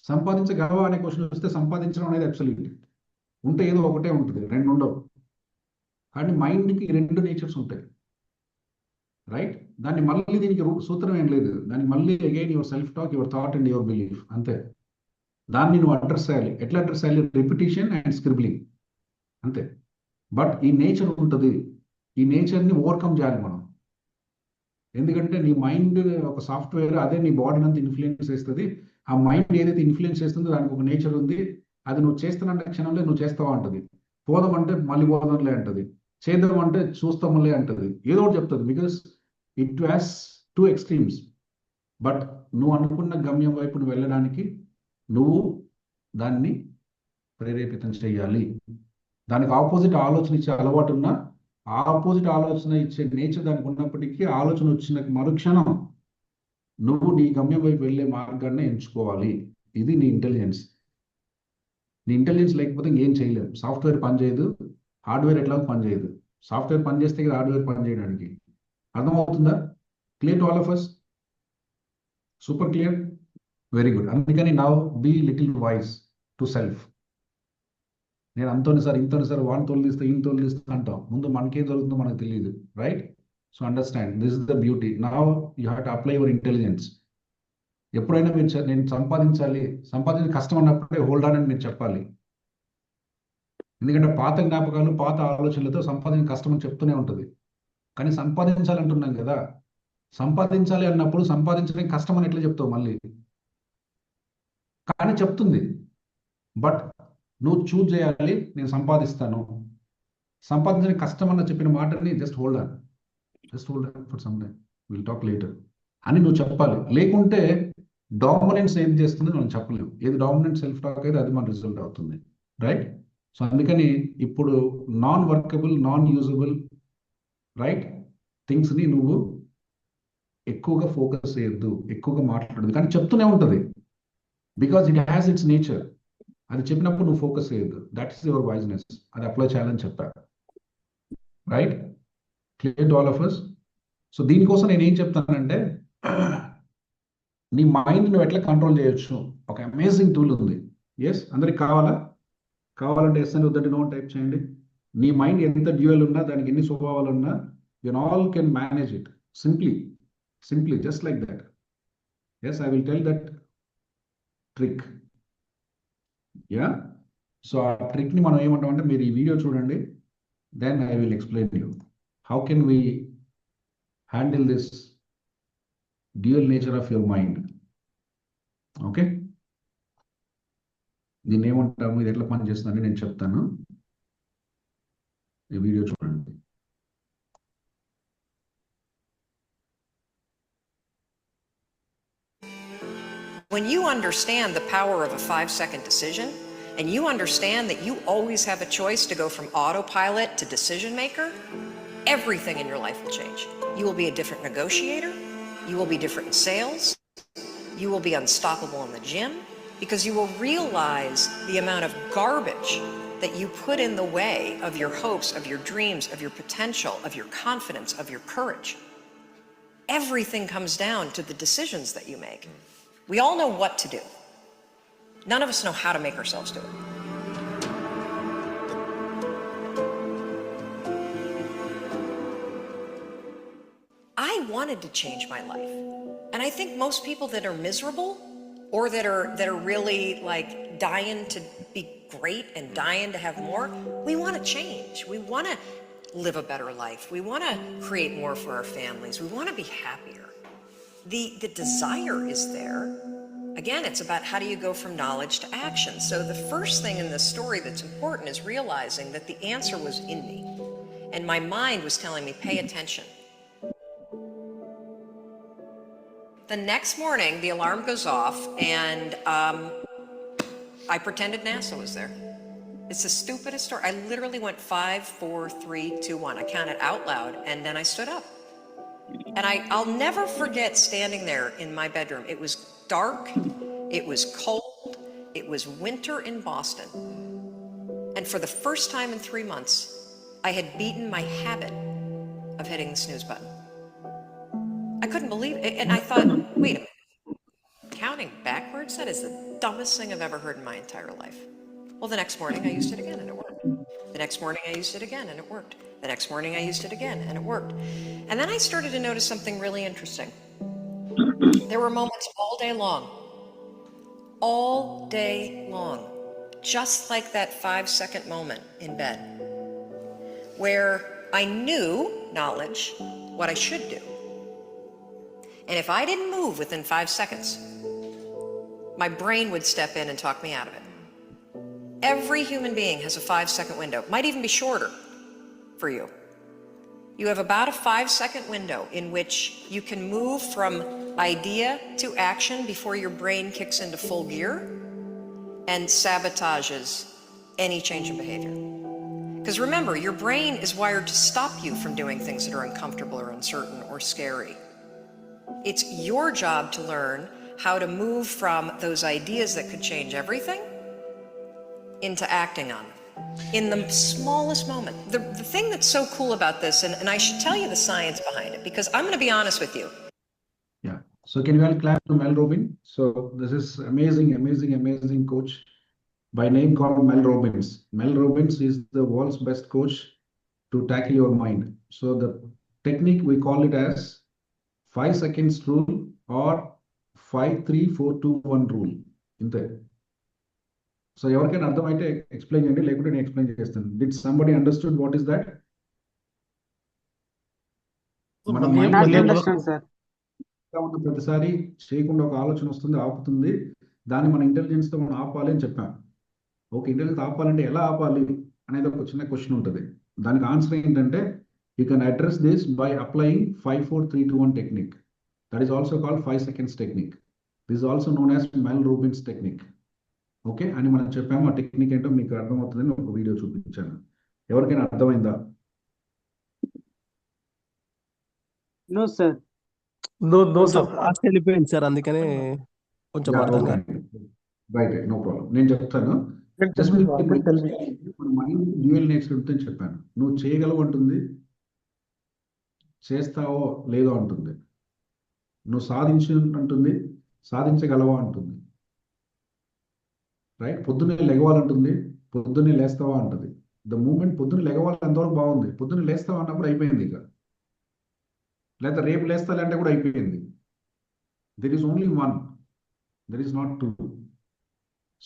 E: సంపాదించగలవా అనే క్వశ్చన్ వస్తే సంపాదించడం అనేది అబ్సల్యూట్. ఉంటే ఏదో ఒకటే ఉంటుంది, రెండు ఉండవు. కానీ మైండ్కి రెండు నేచర్స్ ఉంటాయి. రైట్? దాన్ని మళ్ళీ దీనికి సూత్రం ఏం లేదు. దానికి మళ్ళీ again your self talk, your thought and your belief, అంతే. దాన్ని నువ్వు అడ్రస్ చేయాలి. ఎట్లా అడ్రస్ చేయాలి? రిపిటీషన్ అండ్ స్క్రిబ్లింగ్, అంతే. బట్ ఈ నేచర్ ఉంటుంది, ఈ నేచర్ని ఓవర్కమ్ చేయాలి మనం. ఎందుకంటే నీ మైండ్ ఒక సాఫ్ట్వేర్, అదే నీ బాడీని అంతా ఇన్ఫ్లుయెన్స్ చేస్తుంది. ఆ మైండ్ ఏదైతే ఇన్ఫ్లుయెన్స్ చేస్తుందో దానికి ఒక నేచర్ ఉంది. అది నువ్వు చేస్తున్న క్షణంలో నువ్వు చేస్తావా అంటది, పోదామంటే మళ్ళీ పోదాంలే అంటది, చేద్దామంటే చూస్తాములే అంటది, ఏదో ఒకటి చెప్తుంది. Because it has two extremes. But నువ్వు అనుకున్న గమ్యం వైపు నువ్వు వెళ్ళడానికి నువ్వు దాన్ని ప్రేరేపితం చేయాలి. దానికి ఆపోజిట్ ఆలోచన ఇచ్చే అలవాటు ఉన్నా, ఆపోజిట్ ఆలోచన ఇచ్చే నేచర్ దానికి ఉన్నప్పటికీ, ఆలోచన వచ్చిన మరుక్షణం నువ్వు నీ గమ్యం వైపు వెళ్ళే మార్గాన్ని ఎంచుకోవాలి. ఇది నీ ఇంటెలిజెన్స్. నీ ఇంటెలిజెన్స్ లేకపోతే ఇంకేం చేయలేవు. సాఫ్ట్వేర్ పనిచేయదు, హార్డ్వేర్ ఎట్లా పనిచేయదు. సాఫ్ట్వేర్ పనిచేస్తే కదా హార్డ్వేర్ పనిచేయడానికి. అర్థమవుతుందా? Clear to all of us? Super clear, very good. అందుకని now be little voice to self. నేను అంతోని సార్ ఇంతోని సార్ వాడిని తొలగిస్తా ఈయన తొలగిస్తా అంటాం. ముందు మనకేం జరుగుతుందో మనకు తెలియదు. Right? So understand, this is the beauty. Now you have to apply your intelligence. ఎప్పుడైనా మీరు నేను సంపాదించాలి, సంపాదించిన కష్టం అన్నప్పుడే హోల్డ్ ఆన్ అని మీరు చెప్పాలి. ఎందుకంటే పాత జ్ఞాపకాలు, పాత ఆలోచనలతో సంపాదించిన కష్టం అని చెప్తూనే ఉంటుంది. కానీ సంపాదించాలంటున్నాం కదా, సంపాదించాలి అన్నప్పుడు సంపాదించడం కష్టం అని ఎట్లా చెప్తావు మళ్ళీ? కానీ చెప్తుంది. బట్ నువ్వు చూజ్ చేయాలి, నేను సంపాదిస్తాను. సంపాదించడం కష్టం అన్న చెప్పిన మాటని just hold on for some time, will talk later అని నువ్వు చెప్పాలి. లేకుంటే డామినెన్స్ ఏం చేస్తుంది మనం చెప్పలేము. ఏది డామినెంట్ సెల్ఫ్ టాక్ అయితే అది మన రిజల్ట్ అవుతుంది. రైట్? సో అందుకని ఇప్పుడు non workable, non usable right థింగ్స్ని నువ్వు ఎక్కువగా ఫోకస్ చేయొద్దు, ఎక్కువగా మాట్లాడదు. కానీ చెప్తూనే ఉంటుంది, because it has its nature. అది చెప్పినప్పుడు నువ్వు ఫోకస్ చేయొద్దు. That is your wiseness. అది అప్లై చేయాలని చెప్పా. Right? Clear to all of us? So దీనికోసం నేను ఏం చెప్తానంటే, నీ మైండ్ నువ్వు ఎట్లా కంట్రోల్ చేయొచ్చు, ఒక అమేజింగ్ టూల్ ఉంది. ఎస్, అందరికి కావాలంటే ఎస్ అని వద్దంటే నో టైప్ చేయండి. నీ మైండ్ ఎంత డ్యూయల్ ఉన్నా, దానికి ఎన్ని స్వభావాలు ఉన్నా, you all can manage it simply just like that. Yes, I will tell that trick. Ya, so ఆ ట్రిక్ని మనం ఏమంటామంటే, మీరు ఈ వీడియో చూడండి, then I will explain you how can we handle this dual nature of your mind. Okay, దీన్ని ఏమంటాము, ఇది ఎట్లా పని చేస్తుందని నేను చెప్తాను. ఈ వీడియో చూడండి.
L: When you understand the power of a 5-second decision, and you understand that you always have a choice to go from autopilot to decision maker, everything in your life will change. You will be a different negotiator. You will be different in sales. You will be unstoppable in the gym, because you will realize the amount of garbage that you put in the way of your hopes, of your dreams, of your potential, of your confidence, of your courage. Everything comes down to the decisions that you make. We all know what to do. None of us know how to make ourselves do it. I wanted to change my life. And I think most people that are miserable, or that are really like dying to be great and dying to have more, we want to change. We want to live a better life. We want to create more for our families. We want to be happier. The desire is there. Again, it's about how do you go from knowledge to action. So the first thing in this story that's important is realizing that the answer was in me. And my mind was telling me, pay attention. The next morning, the alarm goes off, and I pretended NASA was there. It's the stupidest story. I literally went 5, 4, 3, 2, 1. I counted out loud, and then I stood up. And I'll never forget standing there in my bedroom. It was dark, it was cold, it was winter in Boston. And for the first time in 3 months, I had beaten my habit of hitting the snooze button. I couldn't believe it. And I thought, wait a minute. Counting backwards? That is the dumbest thing I've ever heard in my entire life. Well, the next morning I used it again and it worked. The next morning I used it again and it worked. The next morning I used it again and it worked. And then I started to notice something really interesting. There were moments all day long, just like that 5-second moment in bed, where I knew, knowledge, what I should do. And if I didn't move within 5 seconds, my brain would step in and talk me out of it. Every human being has a 5-second window, might even be shorter for you. You have about a 5-second window in which you can move from idea to action before your brain kicks into full gear and sabotages any change in behavior. Because remember, your brain is wired to stop you from doing things that are uncomfortable or uncertain or scary. It's your job to learn how to move from those ideas that could change everything into acting on them in the smallest moment. The thing that's so cool about this, and I should tell you the science behind it, because I'm going to be honest with you.
E: Yeah. So can you all clap to Mel Robbins? So this is amazing coach by name called Mel Robbins. Mel Robbins is the world's best coach to tackle your mind. So the technique, we call it as 5 seconds rule or 5-3-4-2-1 rule. ఇంతే. So ఎవరికైనా అర్థమైతే explain చేయండి, లేకుంటే నేను explain చేస్తాను. Did somebody understood what is that? మన ప్రతిసారి చేయకుండా ఒక ఆలోచన వస్తుంది, ఆపుతుంది. దాన్ని మన ఇంటెలిజెన్స్ తో మనం ఆపాలి అని చెప్పాం. ఒక ఇంటెలిజెన్స్ ఆపాలంటే ఎలా ఆపాలి అనేది ఒక చిన్న క్వశ్చన్ ఉంటుంది. దానికి ఆన్సర్ ఏంటంటే, you can address this by applying 5-4-3-2-1 technique. That is also called 5 seconds technique. This is also known as Mel Robbins technique. Okay అని మనం చెప్పాము. ఆ టెక్నిక్ ఏంటో మీకు అర్థమవుతుందని ఒక వీడియో చూపించాను. ఎవరికైనా అర్థమైందా?
C: No sir.
M: నో సార్, వెళ్ళిపోయింది సార్, అందుకనే కొంచెం
E: రైట్, నో ప్రాబ్లం. నేను చెప్తాను. మైండ్ డ్యూయల్ నేచర్ ఉంటుందని చెప్పాను. నువ్వు చేయగలవు అంటుంది, చేస్తావో లేదో అంటుంది. నువ్వు సాధించు అంటుంది, సాధించగలవా అంటుంది. రైట్. పొద్దున్నే లెగవాలంటుంది, పొద్దున్నే లేస్తావా అంటుంది. ద మూమెంట్ పొద్దున్న లెగవాలి అంతవరకు బాగుంది, పొద్దున్న లేస్తావా అన్నప్పుడు అయిపోయింది. ఇక లేదా రేపు లేస్తా అంటే కూడా అయిపోయింది. There is only one, there is not two.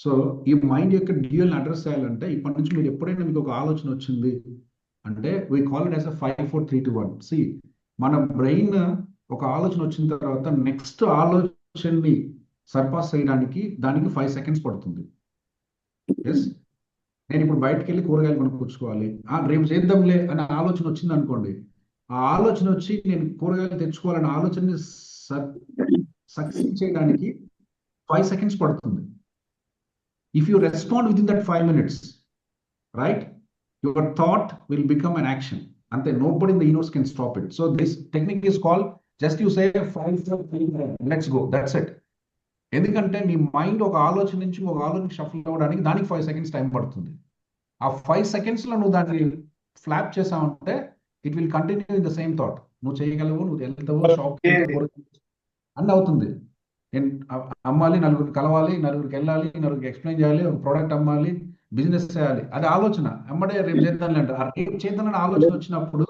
E: So ఈ మైండ్ యొక్క డ్యూయల్ అడ్రస్ చేయాలంటే, ఇప్పటి నుంచి మీరు ఎప్పుడైనా మీకు ఒక ఆలోచన వచ్చింది అంటే, we call it as a 5-4-3-2-1. See, మన బ్రెయిన్ ఒక ఆలోచన వచ్చిన తర్వాత నెక్స్ట్ ఆలోచనని సర్పాస్ చేయడానికి దానికి 5 seconds పడుతుంది. ఎస్, నేను ఇప్పుడు బయటకు వెళ్ళి కూరగాయలు కొనుక్కొచ్చుకోవాలి, రేపు చేద్దాంలే అనే ఆలోచన వచ్చింది అనుకోండి. ఆ ఆలోచన వచ్చి నేను కూరగాయలు తెచ్చుకోవాలనే ఆలోచనని సక్సెస్ చేయడానికి 5 seconds పడుతుంది. If you respond within that 5 minutes, right, your thought will become an action. And then nobody in the universe can stop it. So this technique is called, just you say 5-4-3-2-1, let's go, that's it. ఎందుకంటే నీ mind ఒక ఆలోచన నుంచి ఒక ఆలోచన shuffle అవ్వడానికి దానికి 5 seconds time పడుతుంది. ఆ 5 seconds లో నువ్వు దాన్ని ఫ్లాప్ చేసావంటే it will continue in the same thought. నువ్వు చేయగలవు, నువ్వు వెళ్తావు, షాప్ అన్నీ అవుతుంది. నేను అమ్మాలి, నలుగురికి కలవాలి, నలుగురికి వెళ్ళాలి, నలుగురికి ఎక్స్ప్లెయిన్ చేయాలి, ఒక ప్రోడక్ట్ అమ్మాలి, బిజినెస్ చేయాలి, అది ఆలోచన. అమ్మడే రేపు చేద్దాంలే అంటారు. ఆ రేపు చేద్దామని ఆలోచన వచ్చినప్పుడు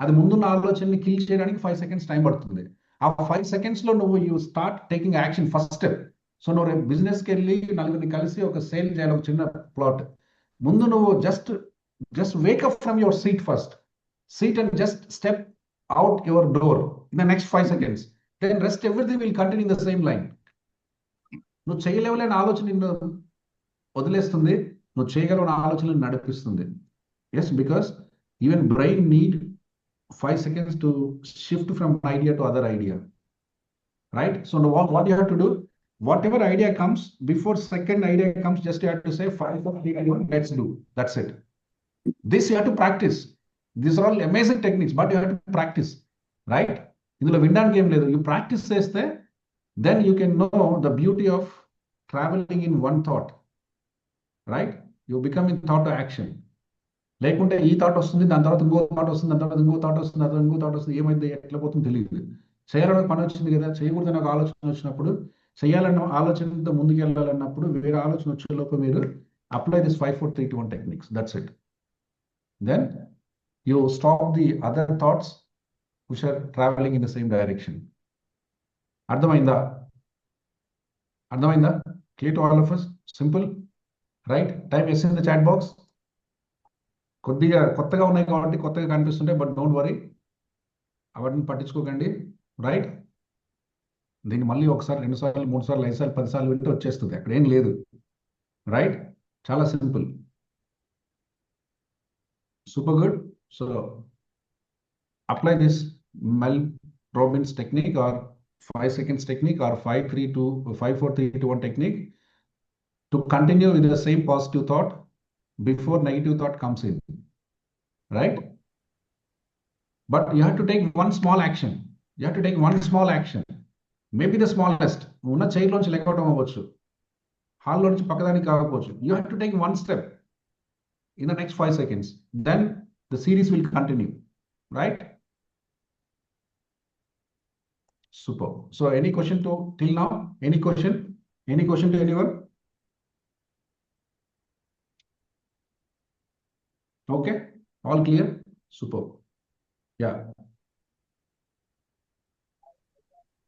E: అది ముందున్న ఆలోచనని కిల్ చేయడానికి 5 seconds టైం పడుతుంది. ఆ 5 seconds లో నువ్వు you start taking action first step. So నువ్వు రేపు బిజినెస్కి వెళ్ళి నలుగురిని కలిసి ఒక సేల్ చేయాలి, ఒక చిన్న ప్లాట్. ముందు నువ్వు just wake up from your seat first. Seat and just step out your door in the next 5 seconds. Then rest everything will continue in the same line. నువ్వు చేయలేవలేని ఆలోచన నిన్ను వదిలేస్తుంది, నువ్వు చేయగలవని ఆలోచనలు నడిపిస్తుంది. Yes, because even brain need 5 seconds to shift from idea to other idea. Right? So what you have to do, whatever idea comes, before second idea comes, just you have to say 5-4-3-2-1, let's do. That's it. This you have to practice. These are all amazing techniques, but you have to practice. Right? ఇందులో వినడానికి ఏం లేదు. You practice చేస్తే then you can know the beauty of travelling in one thought. Right? You become in thought action. లేకుంటే ఈ thought వస్తుంది, దాని తర్వాత ఇంకో థాట్ వస్తుంది, దాని తర్వాత ఇంకో థాట్ వస్తుంది, దాని తర్వాత ఇంకో థాట్ వస్తుంది, ఏమైంది ఎట్లా పోతుందో తెలియదు. చేయాలన్న పని వచ్చింది కదా, చేయకూడదని ఒక ఆలోచన వచ్చినప్పుడు, చేయాలన్న ఆలోచనతో ముందుకు వెళ్ళాలన్నప్పుడు వేరే ఆలోచన వచ్చే లోపు మీరు apply this 5 4 3 2 1 techniques. That's it. Then you stop the other thoughts which are travelling in the same direction. అర్థమైందా? అర్థమైందా? Clear to all of us? Simple, right? Type yes in the chat box. కొద్దిగా కొత్తగా ఉన్నాయి కాబట్టి కొత్తగా కనిపిస్తుంటాయి, but don't worry, అవన్నీ పట్టించుకోకండి, రైట్? దీన్ని మళ్ళీ ఒకసారి 2 సార్లు 3 సార్లు 5 సార్లు 10 సార్లు వింటే వచ్చేస్తుంది, అక్కడ ఏం లేదు, రైట్? చాలా simple. Super good. So apply this Mel Robbins technique or 5 seconds technique or 5 4 3 2 1 technique to continue with the same positive thought before negative thought comes in, right? But you have to take one small action. You have to take one small action, maybe the smallest. Una chair lonchi lekavadam avvachu, hall lonchi pakkadaniki kaavappochu. You have to take one step in the next 5 seconds, then the series will continue, right? Super. So any question to till now? Any question? Any question to anyone? Okay, all clear? Super. Yeah.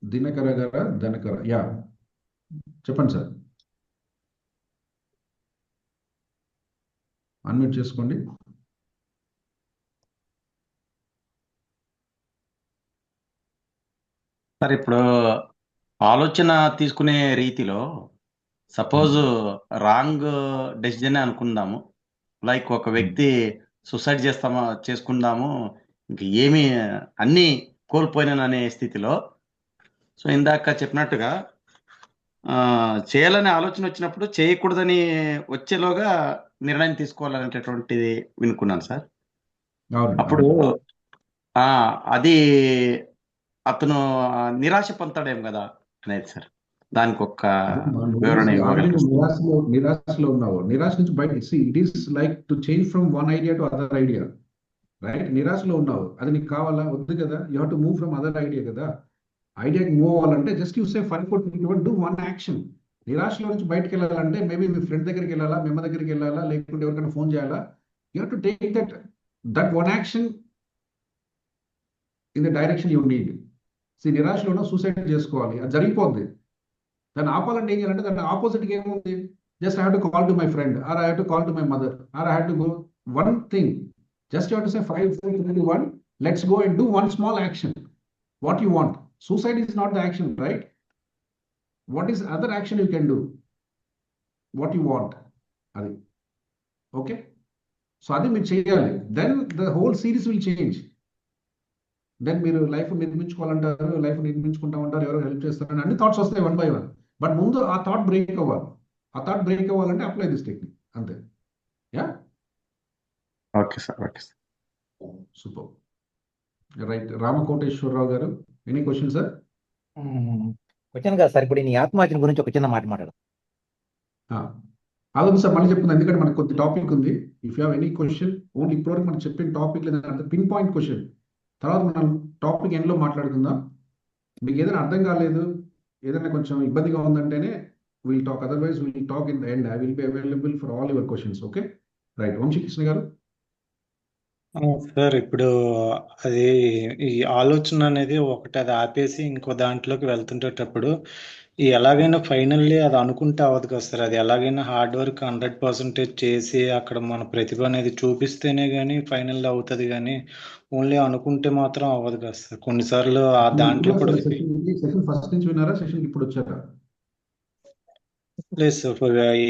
E: Dinakara gara, Danakara. Yeah. Chepandi sir. Unmute cheskondi.
G: Sir ఇప్పుడు ఆలోచన తీసుకునే రీతిలో suppose wrong decision అనుకుందాము, like ఒక వ్యక్తి suicide చేసుకుందాము, ఇంక ఏమి అన్నీ కోల్పోయినాననే స్థితిలో. సో ఇందాక చెప్పినట్టుగా చేయాలనే ఆలోచన వచ్చినప్పుడు చేయకూడదని వచ్చేలోగా నిర్ణయం తీసుకోవాలనేటటువంటిది వినుకున్నాను సార్. అప్పుడు అది అతను నిరాశ పొందుతాడేమో కదా అనేది సార్, దానికి ఒక వివరణ ఇవ్వగలరు?
E: నిరాశలో ఉన్నావు, నిరాశ నుంచి బయట. It is like to change from one idea to other idea, right? నిరాశలో ఉన్నావు, అది నీకు కావాలా? వద్దు కదా. You have to move from other idea కదా. ఐడియాకి మూవ్ అవ్వాలంటే just you say 5 4 3 2 1 do one action. నిరాశలో నుంచి బయటకు వెళ్ళాలంటే మేబీ మీ ఫ్రెండ్ దగ్గరికి వెళ్ళాలా, మేమ దగ్గరికి వెళ్ళాలా, లేకుంటే ఎవరికైనా ఫోన్ చేయాలా. You have to take that one action in the direction you need. నిరాశలో సూసైడ్ చేసుకోవాలి, అది జరిగిపోద్ది. దాన్ని ఆపాలంటే ఏం చేయాలంటే దాని ఆపోజిట్గా ఏముంది? Just I have to call to my friend, or I have to call to my mother, or I have to go one thing. Just you have to say 5 4 3 2 1, let's go and do one small action. What you want? Suicide is not the action, right? What is other action you can do? What you want? Adi. Okay? So adi meer cheyali. Then the whole series will change. Then మీరు life నిర్మించుకోవాలంటారు, life నిర్మించుకుంటా ఉంటారు, ఎవరో help చేస్తారని అన్ని thoughts వస్తాయి 1 by 1. But ముందు ఆ thought break అవ్వాలి. ఆ థాట్ బ్రేక్ అవ్వాలంటే అప్లై దిస్ టెక్నిక్, అంతే. Yeah,
G: okay sir. Okay sir,
E: super. Right. Ramakoteswararao గారు, ఎనీ క్వశ్చన్ సార్?
F: క్వశ్చన్ కాదు సార్, ఇప్పుడు నీ ఆత్మహత్య గురించి ఒక చిన్న మాట మాట్లాడు.
E: అలాగే సార్, మళ్ళీ చెప్తున్నాను, ఎందుకంటే మనకు కొద్ది టాపిక్ ఉంది. If you have any question, only ఇప్పటివరకు మనం చెప్పిన టాపిక్ లేదా పిన్ పాయింట్ క్వశ్చన్, తర్వాత మనం టాపిక్ ఎండ్లో మాట్లాడుకుందాం. మీకు ఏదైనా అర్థం కాలేదు, ఏదైనా కొంచెం ఇబ్బందిగా ఉందంటేనే will talk, otherwise will talk in the end. I will be available for all your questions. Okay, right. Vamsikrishna గారు.
N: సార్, ఇప్పుడు అది ఈ ఆలోచన అనేది ఒకటి అది ఆపేసి ఇంకో దాంట్లోకి వెళ్తుంటేటప్పుడు ఎలాగైనా ఫైనల్లీ అది అనుకుంటే అవ్వదు కదా సార్. అది ఎలాగైనా హార్డ్ వర్క్ 100% చేసి అక్కడ మన ప్రతిభ అనేది చూపిస్తేనే కానీ ఫైనల్ అవుతుంది, కానీ ఓన్లీ అనుకుంటే మాత్రం అవ్వదు కదా సార్. కొన్నిసార్లు ఆ దాంట్లో కూడా
E: సెషన్ ఫస్ట్ నుంచి విన్నారా? సెషన్ ఇప్పుడు వచ్చారా?
N: లేదు సార్,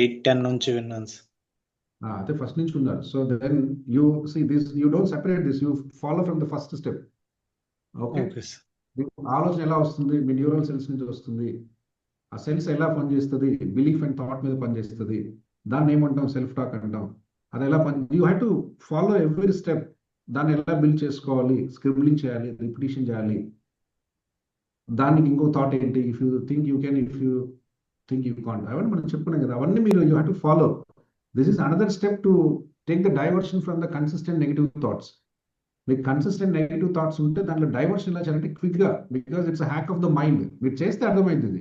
N: 8-10 నుంచి విన్నాను సార్.
E: అదే ఫస్ట్ నుంచి ఉన్నారు. So then you see this, you don't separate this, you follow from the first step. Okay, ఆలోచన ఎలా వస్తుంది? మీ న్యూరల్ సెల్స్ నుంచి వస్తుంది. ఆ సెల్స్ ఎలా పనిచేస్తుంది? బిలీఫ్ అండ్ థాట్ మీద పనిచేస్తుంది. దాన్ని ఏమంటాం? సెల్ఫ్ టాక్ అంటాం. అది ఎలా you have to follow every step. దాన్ని ఎలా బిల్డ్ చేసుకోవాలి? స్క్రిబ్లింగ్ చేయాలి, రిపిటేషన్ చేయాలి. దానికి ఇంకో థాట్ ఏంటి? If you think you can, if you think you can't, అవన్నీ మనం చెప్పుకున్నాం కదా. అవన్నీ మీరు you have to follow this is another step to take the diversion from the consistent negative thoughts. మీకు కన్సిస్టెంట్ నెగిటివ్ థాట్స్ ఉంటే దాంట్లో డైవర్షన్ ఎలా చేయాలంటే క్విక్గా, because it's hack of the mind. మీరు చేస్తే అర్థమవుతుంది.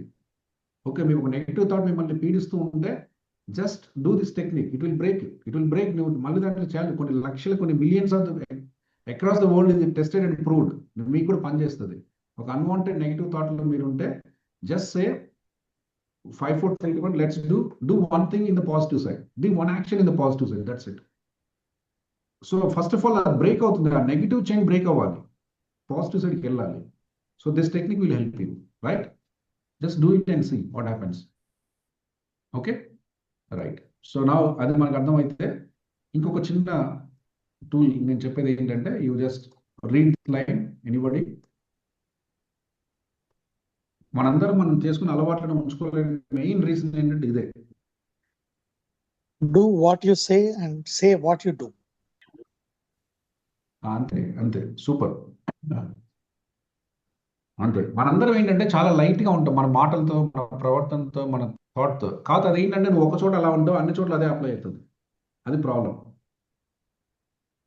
E: ఓకే, మీకు ఒక నెగిటివ్ థాట్ మిమ్మల్ని పీడిస్తూ ఉంటే just do this technique, it will break. నువ్వు మళ్ళీ దాంట్లో చేయాలి. కొన్ని లక్షలు, కొన్ని millions of across the world ఇది టెస్టెడ్ అండ్ ప్రూవ్డ్. మీకు కూడా పనిచేస్తుంది. ఒక అన్వాంటెడ్ నెగిటివ్ థాట్లో మీరు ఉంటే just say 5, 4, 3, let's do one thing in the positive side, do one action in the positive side, that's it. So first of all break అవుతుంది, ఆ negative chain break అవ్వాలి, positive సైడ్కి వెళ్ళాలి. So this technique will help you, right? Just do it and see what happens. Okay, right. So నా అది మనకు అర్థమైతే ఇంకొక చిన్న టూల్ నేను చెప్పేది ఏంటంటే, you just read line. Anybody? మనందరం మనం చేసుకున్న అలవాట్లను ఉంచుకోలేని మెయిన్ రీజన్ ఏంటంటే ఇదే.
J: Do what you say and say what you do.
E: అంతే అంతే, సూపర్. అంతే. మనందరం ఏంటంటే చాలా లైట్ గా ఉంటాం మన మాటలతో, మన ప్రవర్తనతో, మన థాట్తో. కాదు, అది ఏంటంటే నువ్వు ఒక చోట అలా ఉంటావు, అన్ని చోట్ల అదే అప్లై అవుతుంది. అది ప్రాబ్లం.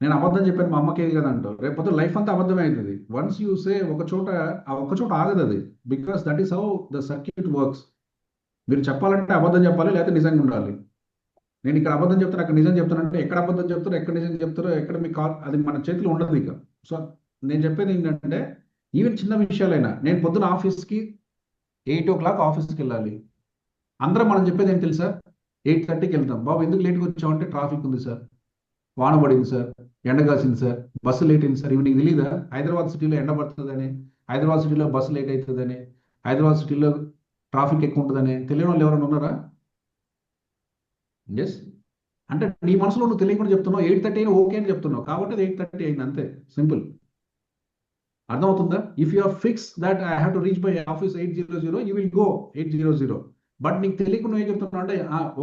E: నేను అబద్ధం చెప్పాను మా అమ్మకి కదా అంటావు, రేపు లైఫ్ అంతా అబద్ధమే అవుతుంది. వన్స్ యూ సే ఒక చోట, ఆ ఒక్క చోట ఆగదు అది. Because that is how the circuit works. మీరు చెప్పాలంటే అబద్ధం చెప్పాలి, లేకపోతే నిజంగా ఉండాలి. నేను ఇక్కడ అబద్ధం చెప్తాను, అక్కడ నిజం చెప్తానంటే ఎక్కడ అబద్ధం చెప్తారో, ఎక్కడ నిజం చెప్తారో, ఎక్కడ మీ కాల్, అది మన చేతిలో ఉండదు ఇక. సో నేను చెప్పేది ఏంటంటే, ఈవెన్ చిన్న విషయాలైనా, నేను పొద్దున ఆఫీస్కి 8 o'clock ఆఫీస్కి వెళ్ళాలి. అందరం మనం చెప్పేది ఏంటి తెలుసా? 8:30కి వెళ్తాం. బాబు ఎందుకు లేట్గా వచ్చామంటే ట్రాఫిక్ ఉంది సార్, వాన పడింది సార్, ఎండ కాసింది సార్, బస్సు లేట్ అయింది సార్. ఇవి నీకు తెలీదా? హైదరాబాద్ సిటీలో ఎండ పడుతుందని, హైదరాబాద్ సిటీలో బస్సు లేట్ అవుతుందని, హైదరాబాద్ సిటీలో ట్రాఫిక్ ఎక్కువ ఉంటుందని తెలియని వాళ్ళు ఎవరైనా ఉన్నారా? ఎస్. అంటే నీ మనసులో నువ్వు తెలియకుండా చెప్తున్నావు. 8:30 అయినా ఓకే అని చెప్తున్నావు, కాబట్టి అది 8:30 అయింది, అంతే, సింపుల్. అర్థమవుతుందా? If you are fix that I have to reach by office 8:00, you will go 8:00. But నీకు తెలియకుండా ఏం చెప్తున్నావు అంటే,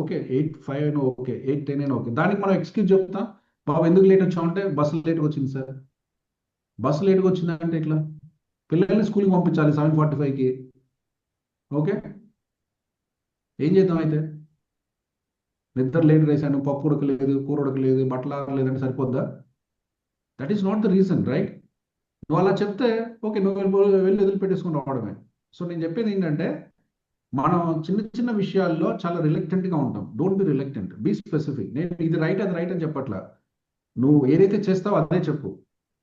E: ఓకే 8:05 అయినా ఓకే, 8:10 అయినా ఓకే. దానికి మనం ఎక్స్క్యూజ్ చెప్తాం. బాబు ఎందుకు లేట్ వచ్చామంటే బస్సు లేట్గా వచ్చింది సార్. బస్సు లేట్గా వచ్చిందంటే ఇట్లా పిల్లల్ని స్కూల్కి పంపించాలి 7:45కి. ఓకే, ఏం చేద్దాం అయితే? నిద్ర లేట్ వేసాను, పప్పు ఉడకలేదు, కూర ఉడకలేదు, బట్టలు లేదంటే సరిపోద్దా? That is not the reason, right? నువ్వు అలా చెప్తే ఓకే, నువ్వు వెళ్ళి వదిలిపెట్టేసుకుని రావడమే. సో నేను చెప్పేది ఏంటంటే, మనం చిన్న చిన్న విషయాల్లో చాలా రిలక్టెంట్గా ఉంటాం. Don't be reluctant, be specific. నేను ఇది రైట్, అది రైట్ అని చెప్పట్లా. నువ్వు ఏదైతే చేస్తావో అదే చెప్పు,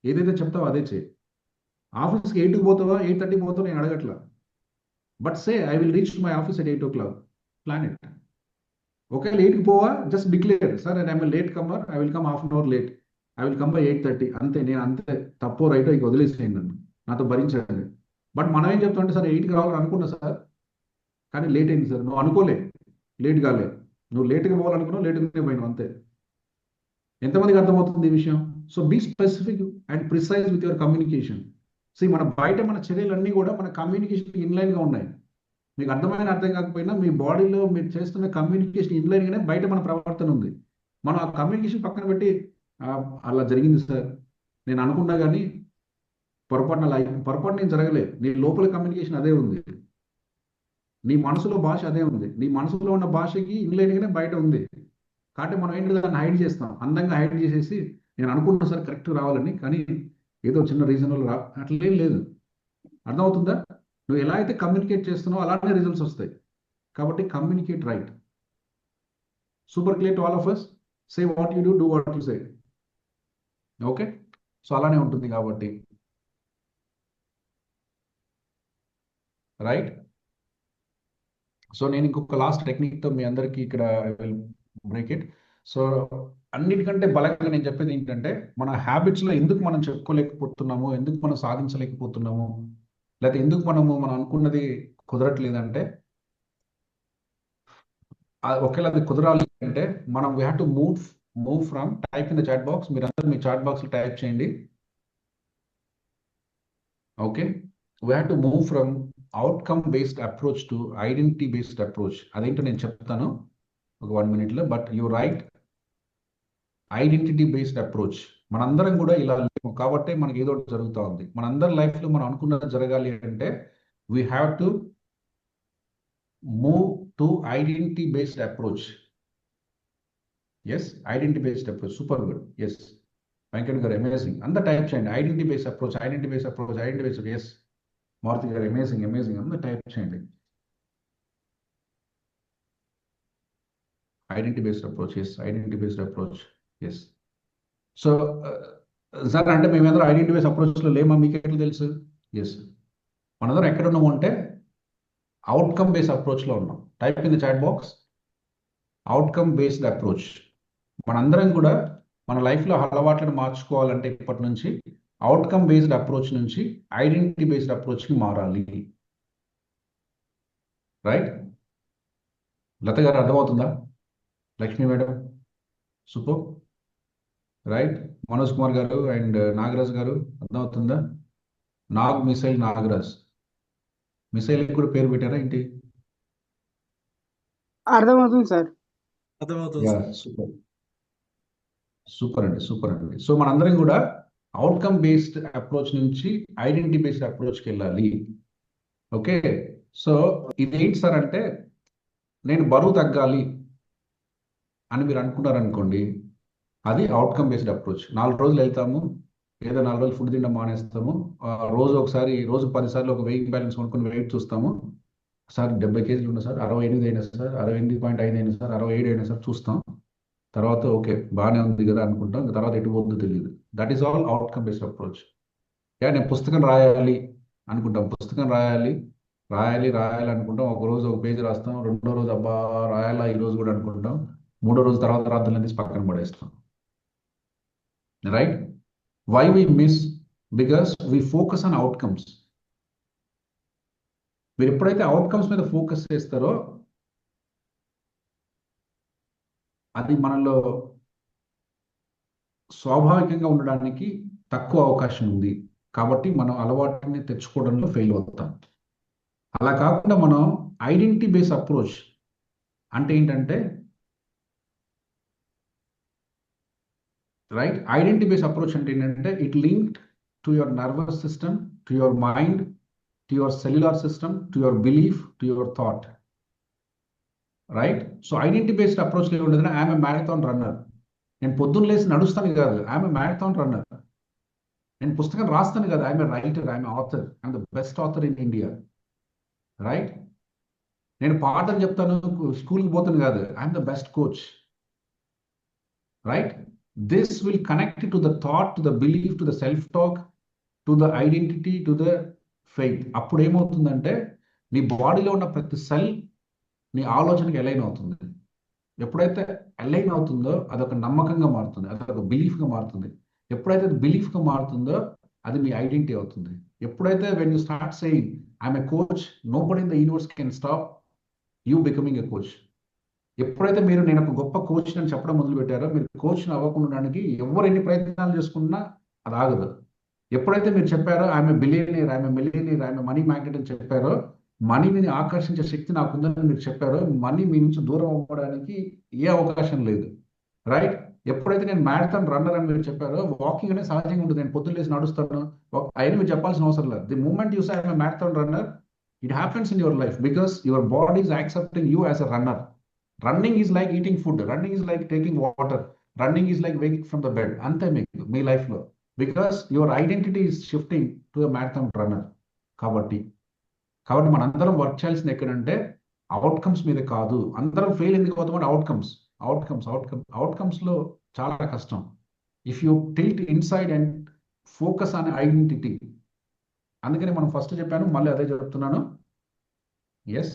E: ఏదైతే చెప్తావో అదే చేయి. ఆఫీస్కి 8కి పోతావా, 8:30 పోతావో నేను అడగట్లా. But say I will reach my office at 8 o'clock. Plan it. ఒకవేళ 8కి పోవా, just declare, sir I'm a late comer, I will come half an hour late, I will come by 8:30. అంతే, నేను అంతే. తప్పో రైటో ఇక వదిలేసేయండి, నన్ను నాతో భరించండి. బట్ మనం ఏం చెప్తామంటే, సార్ 8కి రావాలని అనుకున్నా సార్, కానీ లేట్ అయింది సార్. నువ్వు అనుకోలే, లేట్ కాలే, నువ్వు లేట్గా పోవాలనుకున్నావు, లేట్గానే పోయినావు, అంతే. ఎంతమందికి అర్థమవుతుంది ఈ విషయం? So be specific and precise with your communication. So మన బయట మన చర్యలన్నీ కూడా మన కమ్యూనికేషన్ ఇన్లైన్గా ఉన్నాయి. మీకు అర్థమైన అర్థం కాకపోయినా మీ బాడీలో మీరు చేస్తున్న కమ్యూనికేషన్ ఇన్లైన్గానే బయట మన ప్రవర్తన ఉంది. మనం ఆ కమ్యూనికేషన్ పక్కన పెట్టి అలా జరిగింది సార్, నేను అనుకున్నా కానీ పొరపాటు నేను జరగలేదు. నీ లోపల కమ్యూనికేషన్ అదే ఉంది, నీ మనసులో భాష అదే ఉంది. నీ మనసులో ఉన్న భాషకి ఇన్లైన్గానే బయట ఉంది. కాబట్టి మనం ఏంటో దాన్ని హైడ్ చేస్తాం, అందంగా హైడ్ చేసేసి నేను అనుకుంటున్నా సార్ కరెక్ట్ రావాలని, కానీ ఏదో చిన్న రీజన్ వల్ల అట్లేం లేదు. అర్థమవుతుందా? నువ్వు ఎలా అయితే కమ్యూనికేట్ చేస్తున్నావో అలానే రిజల్ట్స్ వస్తాయి. కాబట్టి communicate right. Super clear to all of us. Say what you do what you say. Okay, so అలానే ఉంటుంది కాబట్టి రైట్. సో నేను ఇంకొక లాస్ట్ టెక్నిక్తో మీ అందరికీ ఇక్కడ విల్ బ్రేక్ ఇట్. సో అన్నిటికంటే బలంగా నేను చెప్పేది ఏంటంటే, మన హ్యాబిట్స్లో ఎందుకు మనం చెప్పుకోలేకపోతున్నాము, ఎందుకు మనం సాధించలేకపోతున్నాము, లేకపోతే ఎందుకు మనం అనుకున్నది కుదరట్లేదంటే, ఒకవేళ అది కుదరాలి అంటే మనం we have to move from type in the chat box. మీరు అందరూ మీ చాట్ బాక్స్లో టైప్ చేయండి. Okay, we have to move from outcome based approach to identity based approach. అదేంటో నేను చెప్తాను ఒక 1 minute but you write identity based approach. మనందరం కూడా ఇలా లేము కాబట్టి మనకి ఏదో ఒకటి జరుగుతూ ఉంది. మనందరి లైఫ్లో మనం అనుకున్నది జరగాలి అంటే we have to move to identity based approach. Yes identity based approach super good yes Venkat గారు అమేజింగ్ అందరు టైప్ చేయండి identity based approach identity based approach identity based yes Maruthi గారు అమేజింగ్ అమేజింగ్ అందరు టైప్ చేయండి identity based approach yes identity based approach yes so sir అంటే మేమేందరూ identity based అప్రోచ్లో లేమా మీకు ఎట్లా తెలుసు ఎస్ మనందరం ఎక్కడ ఉన్నాము అంటే అవుట్కమ్ బేస్డ్ అప్రోచ్లో ఉన్నాం type in the chat box outcome based approach మనందరం కూడా మన లైఫ్లో అలవాట్లను మార్చుకోవాలంటే ఇప్పటి నుంచి అవుట్కమ్ బేస్డ్ అప్రోచ్ నుంచి ఐడెంటిటీ బేస్డ్ అప్రోచ్కి మారాలి రైట్ లత గారు అర్థమవుతుందా Lakshmi madam super right Manoj Kumar గారు అండ్ నాగరాజ్ గారు అర్థమవుతుందా నాగ్ మిసైల్ నాగరాజ్ మిసైల్ కూడా పేరు పెట్టారా ఏంటి
C: అర్థమవుతుంది సార్
A: అర్థమవుతుంది సార్
E: సూపర్ సూపర్ అండి సో మనందరం కూడా అవుట్కమ్ బేస్డ్ అప్రోచ్ నుంచి ఐడెంటిటీ బేస్డ్ అప్రోచ్కి వెళ్ళాలి ఓకే సో ఇది ఏంటి సార్ అంటే నేను బరువు తగ్గాలి అని మీరు అనుకున్నారనుకోండి అది అవుట్కమ్ బేస్డ్ అప్రోచ్ 4 రోజులు వెళ్తాము ఏదో 4 రోజులు ఫుడ్ తినడం మానేస్తాము రోజు 10 సార్లు ఒక వెయిట్ బ్యాలెన్స్ కొనుక్కొని వెయిట్ చూస్తాము సార్ 70 కేజీలు ఉన్నా సార్ 68 అయినా సార్ 68.5 అయినా సార్ 67 అయినా సార్ చూస్తాం తర్వాత ఓకే బాగానే ఉంది కదా అనుకుంటాం తర్వాత ఎటు పోతుందో తెలియదు that is all outcome based approach నేను పుస్తకం రాయాలి అనుకుంటాం పుస్తకం రాయాలి అనుకుంటాం ఒక రోజు ఒక పేజీ రాస్తాం రెండో రోజు అబ్బా రాయాలా ఈ రోజు కూడా అనుకుంటాం మూడో రోజు తర్వాత రాత్రులు తీసి పక్కన పడేస్తాం right why we miss because we focus on outcomes మీరు ఎప్పుడైతే అవుట్కమ్స్ మీద ఫోకస్ చేస్తారో అది మనలో స్వాభావికంగా ఉండడానికి తక్కువ అవకాశం ఉంది కాబట్టి మనం అలవాటుని తెచ్చుకోవడంలో ఫెయిల్ అవుతాం అలా కాకుండా మనం ఐడెంటిటీ బేస్ అప్రోచ్ అంటే ఏంటంటే రైట్ ఐడెంటిటీ బేస్ అప్రోచ్ అంటే ఏంటంటే it linked to your nervous system to your mind to your cellular system to your belief to your thought right so identity based అప్రోచ్లో ఏముండదు ఐఎమ్ ఏ మ్యారథాన్ రన్నర్ నేను పొద్దున్న లేసి నడుస్తాను కాదు I'm a marathon runner నేను పుస్తకం రాస్తాను కదా I'm a writer I'm author I'm the best author in India right నేను పాఠం చెప్తాను స్కూల్కి పోతాను కాదు I'm the best coach right this will connect to the thought, to the belief, to the self-talk, to the identity, to the faith. అప్పుడు ఏమవుతుందంటే నీ బాడీలో ఉన్న ప్రతి సెల్ నీ ఆలోచనకి అలైన్ అవుతుంది ఎప్పుడైతే అలైన్ అవుతుందో అదొక నమ్మకంగా మారుతుంది అదొక బిలీఫ్గా మారుతుంది ఎప్పుడైతే అది బిలీఫ్గా మారుతుందో అది మీ ఐడెంటిటీ అవుతుంది ఎప్పుడైతే when you start saying I'm a coach nobody in the universe can stop you becoming a coach ఎప్పుడైతే మీరు నేను ఒక గొప్ప కోచ్ అని చెప్పడం మొదలు పెట్టారో మీరు కోచ్ని అవ్వకుండానికి ఎవరు ఎన్ని ప్రయత్నాలు చేసుకున్నా అది ఆగదు ఎప్పుడైతే మీరు చెప్పారో ఆమె బిలియనీర్ ఆమె మిలియనీర్ ఆమె మనీ మ్యాగ్నెట్ అని చెప్పారో మనీని ఆకర్షించే శక్తి నాకుందని మీరు చెప్పారో మనీ మీ నుంచి దూరం అవ్వడానికి ఏ అవకాశం లేదు రైట్ ఎప్పుడైతే నేను మ్యారథాన్ రన్నర్ అని మీరు చెప్పారో వాకింగ్ అనేది సహజంగా ఉంటుంది నేను పొద్దున్న లేసి నడుస్తాను అయినా మీరు చెప్పాల్సిన అవసరం లేదు the moment you say I'm a marathon runner it happens in your life because your body is accepting you as a runner Running is like eating food. Running is like taking water. Running is like waking from the bed. Ante me life lo. Because your identity is shifting to a marathon runner. Kabatti మనందరం work చేయాల్సింది ఎక్కడంటే outcomes మీద కాదు అందరం fail ఎందుకు అవుతామంటే outcomes లో చాలా కష్టం if you tilt inside and focus on identity అందుకని మనం ఫస్ట్ చెప్పాను మళ్ళీ అదే చెప్తున్నాను ఎస్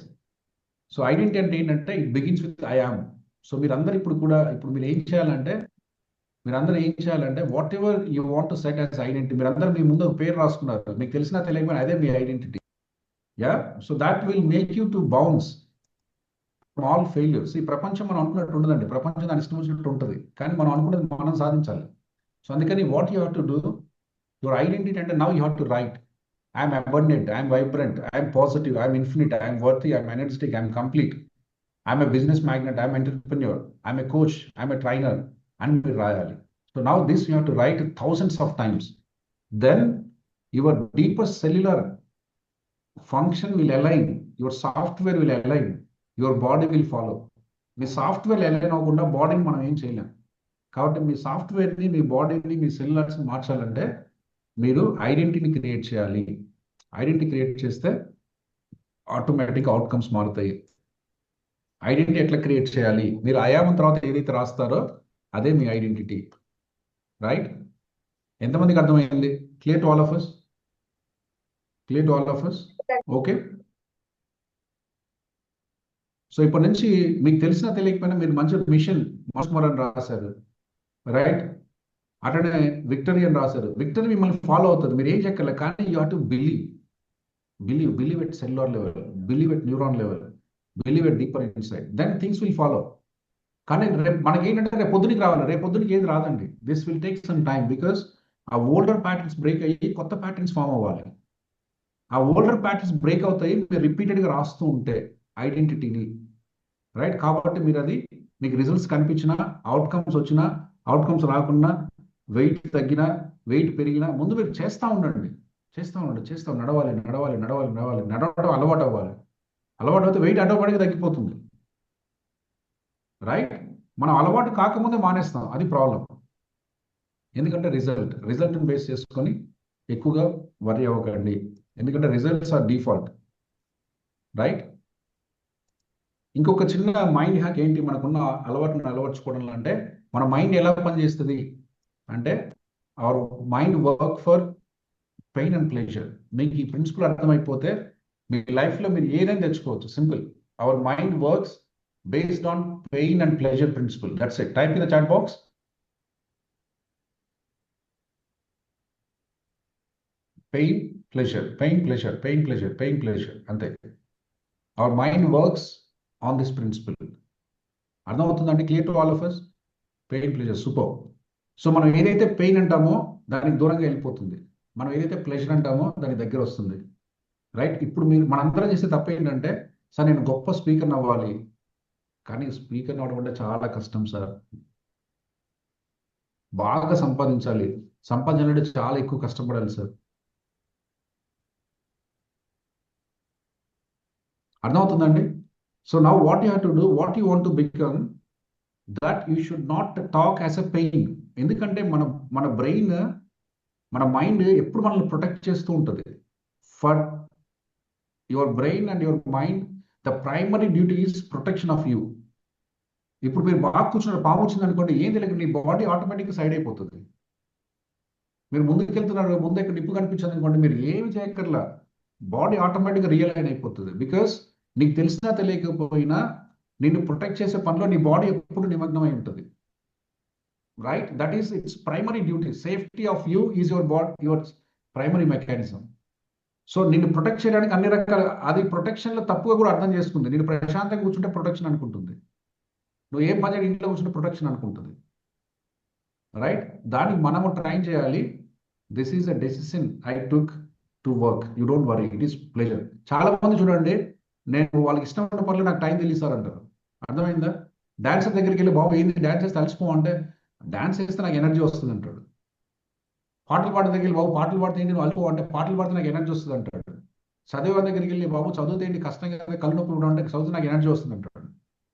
E: సో ఐడెంటిటీ అంటే ఏంటంటే it begins with I am so మీరందరూ ఇప్పుడు మీరు ఏం చేయాలంటే what ever you want to set as identity మీరందరూ మీ ముందు ఒక పేరు రాసుకున్నారు మీకు తెలిసినా తెలియకపోయినా అదే మీ identity yeah so that will make you to bounce from all failures ఈ ప్రపంచం మనం అనుకున్నట్టు ఉండదండి ప్రపంచం దాని ఇష్టం వచ్చినట్టు ఉంటుంది కానీ మనం అనుకున్నది మనం సాధించాలి సో అందుకని what you have to do your identity అంటే now you have to write I'm abundant, I'm vibrant, I'm positive, I'm infinite, I'm worthy, I'm energetic, I'm complete. I'm a business magnate, I'm an entrepreneur, I'm a coach, I'm a trainer, and rayali. So now this you have to write thousands of times. Then your deepest cellular function will align, your software will align, your body will follow. Me software align అవ్వకుండా బాడీని మనం ఏం చేయలేం. కాబట్టి మీ సాఫ్ట్వేర్ని, మీ బాడీని, మీ సెల్యులర్స్ని మార్చాలంటే మీరు ఐడెంటిటీని క్రియేట్ చేయాలి. ఐడెంటిటీ క్రియేట్ చేస్తే ఆటోమేటిక్ అవుట్కమ్స్ మారుతాయి. ఐడెంటిటీ ఎట్లా క్రియేట్ చేయాలి? మీరు ఆయామం తర్వాత ఏదైతే రాస్తారో అదే మీ ఐడెంటిటీ. రైట్? ఎంతమందికి అర్థమైంది? Clear to all of us? Clear to all of us? Okay. So ఇప్పటి నుంచి మీకు తెలిసినా తెలియకపోయినా మీరు మంచి మిషన్ మోస్మర్ అని రాశారు. రైట్? అట్లనే విక్టరీ అని రాశారు. విక్టరీ మిమ్మల్ని ఫాలో అవుతుంది, మీరు ఏం చెక్కలే. కానీ you have to believe at cellular level, believe at neuron level, believe at deeper inside, then things will follow. కానీ రేపు మనకి ఏంటంటే రేపు పొద్దునికి రావాలి. రేపు పొద్దునికి ఏది రాదండి. This will take some time because ఆ ఓల్డర్ ప్యాటర్న్స్ బ్రేక్ అయ్యి కొత్త ప్యాటర్న్స్ ఫామ్ అవ్వాలి. ఆ ఓల్డర్ ప్యాటర్న్స్ బ్రేక్ అవుతాయి మీరు రిపీటెడ్గా రాస్తూ ఉంటే ఐడెంటిటీని. రైట్? కాబట్టి మీరు అది మీకు రిజల్ట్స్ కనిపించినా, అవుట్కమ్స్ వచ్చినా, అవుట్కమ్స్ రాకుండా, వెయిట్ తగ్గినా, వెయిట్ పెరిగినా ముందు మీరు చేస్తూ ఉండండి. నడవాలి, నడవడం అలవాటు అవ్వాలి. అలవాటు అయితే వెయిట్ ఆటోమేటిక్గా తగ్గిపోతుంది. రైట్? మనం అలవాటు కాకముందే మానేస్తాం, అది ప్రాబ్లం. ఎందుకంటే రిజల్ట్ని బేస్ చేసుకొని ఎక్కువగా వరి అవ్వకండి. ఎందుకంటే రిజల్ట్స్ ఆర్ డిఫాల్ట్. రైట్? ఇంకొక చిన్న మైండ్ హ్యాక్ ఏంటి, మనకున్న అలవాటును అలవర్చుకోవడంలో అంటే మన మైండ్ ఎలా పనిచేస్తుంది అంటే our mind work for pain and pleasure. మీకు ఈ ప్రిన్సిపల్ అర్థమైపోతే మీ లైఫ్లో మీరు ఏదైనా తెచ్చుకోవచ్చు. Simple. Our mind works based on pain and pleasure principle. That's it. Type in the chat box. Pain, pleasure. Ante. Our mind works on this principle. అర్థమవుతుందండి? Clear to all of us? Pain, pleasure, super. So మనం ఏదైతే pain అంటామో దానికి దూరంగా వెళ్ళిపోతుంది. మనం ఏదైతే pleasure అంటామో దానికి దగ్గర వస్తుంది. రైట్? ఇప్పుడు మనందరం చేసే తప్పు ఏంటంటే, సార్ నేను గొప్ప స్పీకర్ అవ్వాలి, కానీ స్పీకర్ అవడం అంటే చాలా కష్టం సార్. బాగా సంపాదించాలంటే చాలా ఎక్కువ కష్టపడాలి సార్. అర్థమవుతుందండి? So now what you have to do, what you want to become, that you should not talk as a pain. ఎందుకంటే మన బ్రెయిన్, మన మైండ్ ఎప్పుడు మనల్ని ప్రొటెక్ట్ చేస్తూ ఉంటుంది. For your brain and your mind the primary duty is protection of you. ఇప్పుడు మీరు బాగా కూర్చున్నారు, పాము వచ్చింది అనుకోండి, ఏం తెలియదు, మీ బాడీ ఆటోమేటిక్గా సైడ్ అయిపోతుంది. మీరు ముందుకెళ్తున్నారు, ముందు ఇక్కడ నిప్పు కనిపించింది అనుకోండి, మీరు ఏమి చేయక్కర్లా, బాడీ ఆటోమేటిక్గా రియలైజ్ అయిపోతుంది. బికాస్ నీకు తెలిసినా తెలియకపోయినా నిన్ను ప్రొటెక్ట్ చేసే పనిలో నీ బాడీ ఎప్పుడు నిమగ్నమై ఉంటుంది. Right? That is it's primary duty. Safety of you is your primary mechanism. So నిన్ను ప్రొటెక్ట్ చేయడానికి అన్ని రకాల, అది ప్రొటెక్షన్లో తప్పుగా కూడా అర్థం చేసుకుంది. నేను ప్రశాంతంగా కూర్చుంటే ప్రొటెక్షన్ అనుకుంటుంది, నువ్వు ఏం పని ఇంట్లో కూర్చుంటే ప్రొటెక్షన్ అనుకుంటుంది. రైట్? దానికి మనము ట్రైన్ చేయాలి. This is a decision I took to work, you don't worry, it is pleasure. చాలా మంది చూడండి, నేను వాళ్ళకి ఇష్టమైన పనులు నాకు టైం తెలియసారంటారు. అర్థమైందా? డాన్సర్ దగ్గరికి వెళ్ళి, బాబు ఏంది డాన్స్ చేస్తే అలసిపో అంటే, డాన్స్ చేస్తే నాకు ఎనర్జీ వస్తుంది అంటాడు. పాటలు పాడే దగ్గరికి వెళ్ళి, బాబు పాటలు పాడితే ఏంటి నువ్వు అలసిపో అంటే, పాటలు పాడితే నాకు ఎనర్జీ వస్తుంది అంటాడు. చదివే దగ్గరికి వెళ్ళి, బాబు చదివితే ఏంటి కష్టంగా కళ్ళు నొప్పులు కూడా అంటే, చదివితే నాకు ఎనర్జీ వస్తుంది అంటాడు.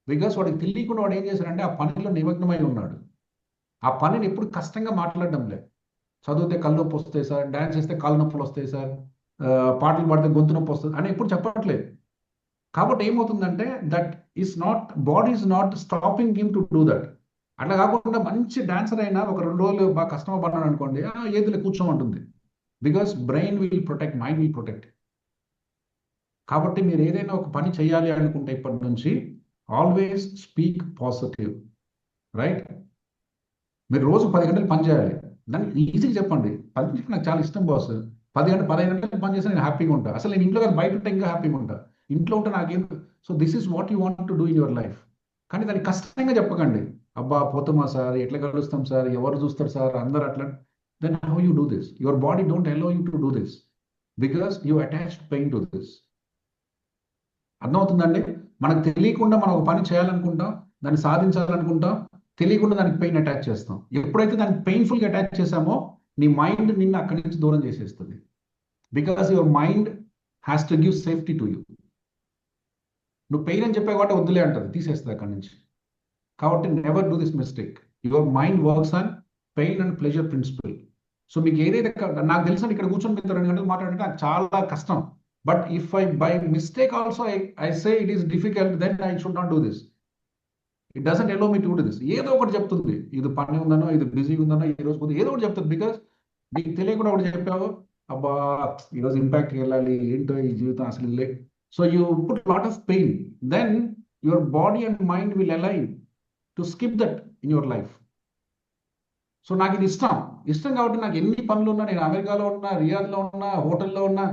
E: బికాస్ వాడికి తెలియకుండా వాడు ఏం చేశాడంటే ఆ పనిలో నిమగ్నమై ఉన్నాడు. ఆ పనిని ఎప్పుడు కష్టంగా మాట్లాడడం లేదు. చదివితే కళ్ళు నొప్పి వస్తాయి సార్, డాన్స్ చేస్తే కాళ్ళు నొప్పులు వస్తాయి సార్, పాటలు పాడితే గొంతు నొప్పి వస్తుంది అని ఎప్పుడు చెప్పట్లేదు. కాబట్టి ఏమవుతుందంటే that is not, body is not stopping him to do that. అట్లా కాకుండా మంచి డాన్సర్ అయినా ఒక 2 రోజులు బాగా కష్టపడ్డాడు అనుకోండి, ఏదిలో కూర్చోమంటుంది. Because brain will protect, mind will protect. కాబట్టి మీరు ఏదైనా ఒక పని చేయాలి అనుకుంటే ఇప్పటి నుంచి ఆల్వేస్ స్పీక్ పాజిటివ్. రైట్? మీరు రోజు 10 గంటలు పని చేయాలి. దాన్ని ఈజీగా చెప్పండి, 10 గంటలు నాకు చాలా ఇష్టం బాస్, 15 గంటలు పని చేస్తే నేను హ్యాపీగా ఉంటా. అసలు నేను ఇంట్లో కాదు బయట ఉంటే ఇంకా హ్యాపీగా ఉంటా, ఇంట్లో ఉంటే నాకేం. So this is what you want to do in your life. కానీ దాన్ని కష్టంగా చెప్పకండి. అబ్బా పోతామా సార్, ఎట్లా కలుస్తాం సార్, ఎవరు చూస్తారు సార్, అందరు అట్లా. Then how you do this? Your body don't allow you to do this because you attached pain to this. అర్థమవుతుందండి? మనకు తెలియకుండా మనం ఒక పని చేయాలనుకుంటాం, దాన్ని సాధించాలనుకుంటాం, తెలియకుండా దానికి పెయిన్ అటాచ్ చేస్తాం. ఎప్పుడైతే దానికి పెయిన్ఫుల్గా అటాచ్ చేసామో నీ మైండ్ నిన్ను అక్కడి నుంచి దూరం చేసేస్తుంది. Because your mind has to give safety to you. నువ్వు పెయిన్ అని చెప్పే కాబట్టి వద్దులే అంటది, తీసేస్తుంది అక్కడి నుంచి. కాబట్టి never do this mistake. Your mind works on pain and pleasure principle. So మీకు ఏదైతే నాకు తెలుసు ఇక్కడ కూర్చొని మీతో 2 గంటలు మాట్లాడంటే నాకు చాలా కష్టం. But if I by mistake also I say it is difficult, then I should not do this. It doesn't allow me to do this. ఏదో ఒకటి చెప్తుంది, ఇది పని ఉందనో, ఇది బిజీగా ఉందనో, ఈ రోజు పోతే ఏదో ఒకటి చెప్తుంది. బికాస్ నీకు తెలియకుండా ఒకటి చెప్పావు, అబ్బా ఈరోజు ఇంపాక్ట్ వెళ్ళాలి, ఏంటో ఈ జీవితం అసలు లే. So you put lot of pain, then your body and mind will alive to skip that in your life. So నాకు ఇది ఇష్టం కాబట్టి నాకు ఎన్ని పనులు ఉన్నా, నేను అమెరికాలో ఉన్నా, రియాద్లో ఉన్నా, హోటల్లో ఉన్నా,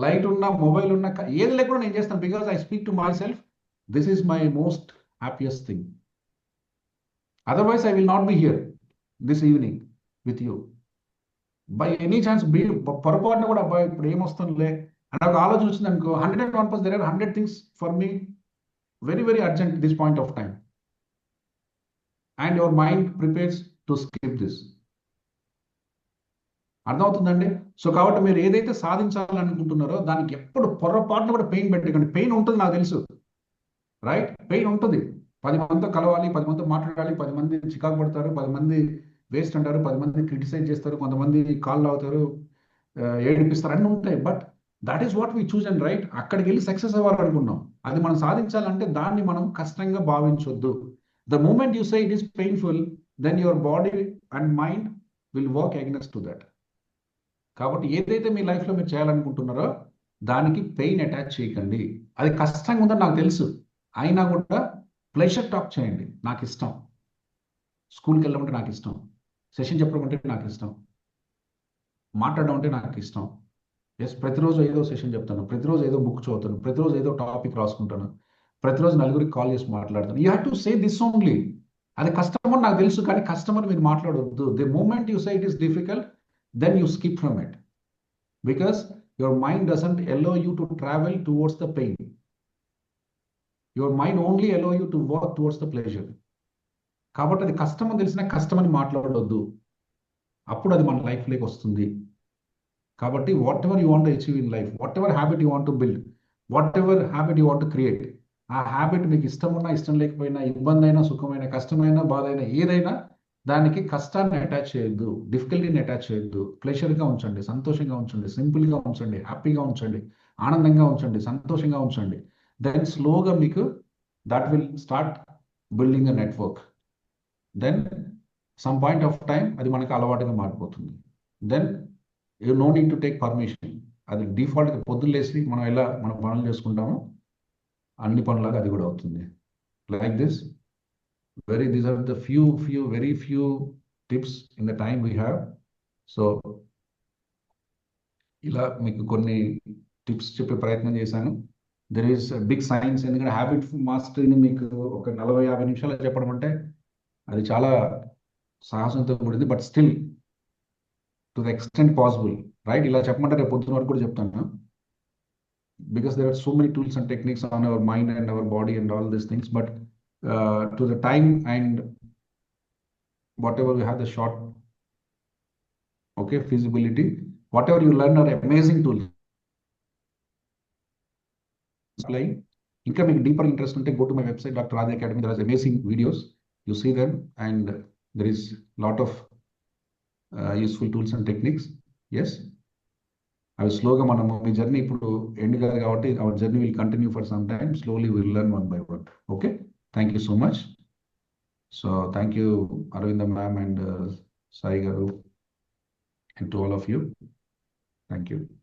E: లైట్ ఉన్నా, మొబైల్ ఉన్నా, ఏది లేకుండా నేను చేస్తాను. Because I speak to my self, this is my most happiest thing. Otherwise I will not be here this evening with you. By any chance పొరపాటున కూడా అబ్బాయి ఇప్పుడు ఏమొస్తుందిలే అని ఒక ఆలోచన వచ్చింది అనుకో, 101% there are 100 things for me very very urgent this point of time, and your mind prepares to skip this. అర్థమవుతుందండి? సో కాబట్టి మీరు ఏదైతే సాధించాలనుకుంటున్నారో దానికి ఎప్పుడు పొరపాటున కూడా పెయిన్ పెట్టకండి. పెయిన్ ఉంటుంది, నాకు తెలుసు, రైట్? పెయిన్ ఉంటుంది. 10 మందితో కలవాలి, 10 మందితో మాట్లాడాలి, 10 మంది చికాకు పడతారు, 10 మంది వేస్ట్ అంటారు, 10 మంది క్రిటిసైజ్ చేస్తారు, కొంతమంది కాళ్ళు అవుతారు, ఏడిపిస్తారు, అన్నీ ఉంటాయి. But that is what we choose and right. అక్కడికి వెళ్ళి సక్సెస్ అవ్వాలనుకున్నాం, అది మనం సాధించాలంటే దాన్ని మనం కష్టంగా భావించొద్దు. The moment you say it is painful, then your body and mind will work against to that. కాబట్టి ఏదైతే మీ లైఫ్లో మీరు చేయాలనుకుంటున్నారో దానికి పెయిన్ అటాచ్ చేయకండి. అది కష్టంగా ఉందని నాకు తెలుసు, అయినా కూడా ప్లెజర్ టాక్ చేయండి. నాకు ఇష్టం స్కూల్కి వెళ్ళడం అంటే, నాకు ఇష్టం సెషన్ చెప్పడం అంటే, నాకు ఇష్టం మాట్లాడడం అంటే, నాకు ఇష్టం. ఎస్, ప్రతిరోజు ఏదో సెషన్ చెప్తాను, ప్రతిరోజు ఏదో బుక్ చదువుతాను, ప్రతిరోజు ఏదో టాపిక్ రాసుకుంటాను, ప్రతిరోజు నలుగురికి కాల్ చేసి మాట్లాడతాను. You have to say this only. అది కస్టమర్ నాకు తెలుసు, కానీ కస్టమర్ మీరు మాట్లాడవద్దు. The moment you say it is difficult, then you skip from it, because your mind doesn't allow you to travel towards the pain. Your mind only allow you to work towards the pleasure. కాబట్టి అది కష్టం అని తెలిసిన కష్టమని మాట్లాడవద్దు, అప్పుడు అది మన లైఫ్లోకి వస్తుంది. కాబట్టి what ever you want to achieve in life, what ever habit you want to build, what ever habit you want to create, ఆ హ్యాబిట్ మీకు ఇష్టం ఉన్నా ఇష్టం లేకపోయినా, ఇబ్బంది అయినా సుఖమైన, కష్టమైనా బాధ అయినా, ఏదైనా దానికి కష్టాన్ని అటాచ్ చేయొద్దు, డిఫికల్టీని అటాచ్ చేయొద్దు. ప్లెజర్గా ఉంచండి, సంతోషంగా ఉంచండి, సింపుల్గా ఉంచండి, హ్యాపీగా ఉంచండి, ఆనందంగా ఉంచండి, సంతోషంగా ఉంచండి. దెన్ స్లోగా మీకు that will start building a network. Then some point of time అది మనకు అలవాటుగా మారిపోతుంది. Then you no need to take permission. అది డిఫాల్ట్గా పొద్దున్న లేసి మనం ఎలా మన పనులు చేసుకుంటామో అన్ని పనులాగా అది కూడా అవుతుంది. Like this these are the very few tips in the time we have. So ఇలా మీకు కొన్ని టిప్స్ చెప్పే ప్రయత్నం చేశాను. There is big science. ఎందుకంటే హ్యాబిట్ మాస్టరీని మీకు ఒక 40-50 నిమిషాలు చెప్పడం అంటే అది చాలా సాహసంతో కూడింది. But still to the extent possible, right? ఇలా చెప్పమంటే రేపు పొద్దున వరకు కూడా చెప్తాను. Because there are so many tools and techniques on our mind and our body and all these things, but to the time and whatever we have the short feasibility, whatever you learn are amazing tools. Inka make deeper interest unte go to my website Dr. Radhe Academy. There are amazing videos, you see them, and there is lot of useful tools and techniques. Yes, అవి స్లోగా మనము మీ journey ఇప్పుడు end కాదు కాబట్టి our journey will continue for some time. Slowly will learn one by one. Okay, thank you so much. So thank you Aravinda ma'am and Sai గారు, and to all of you. Thank you.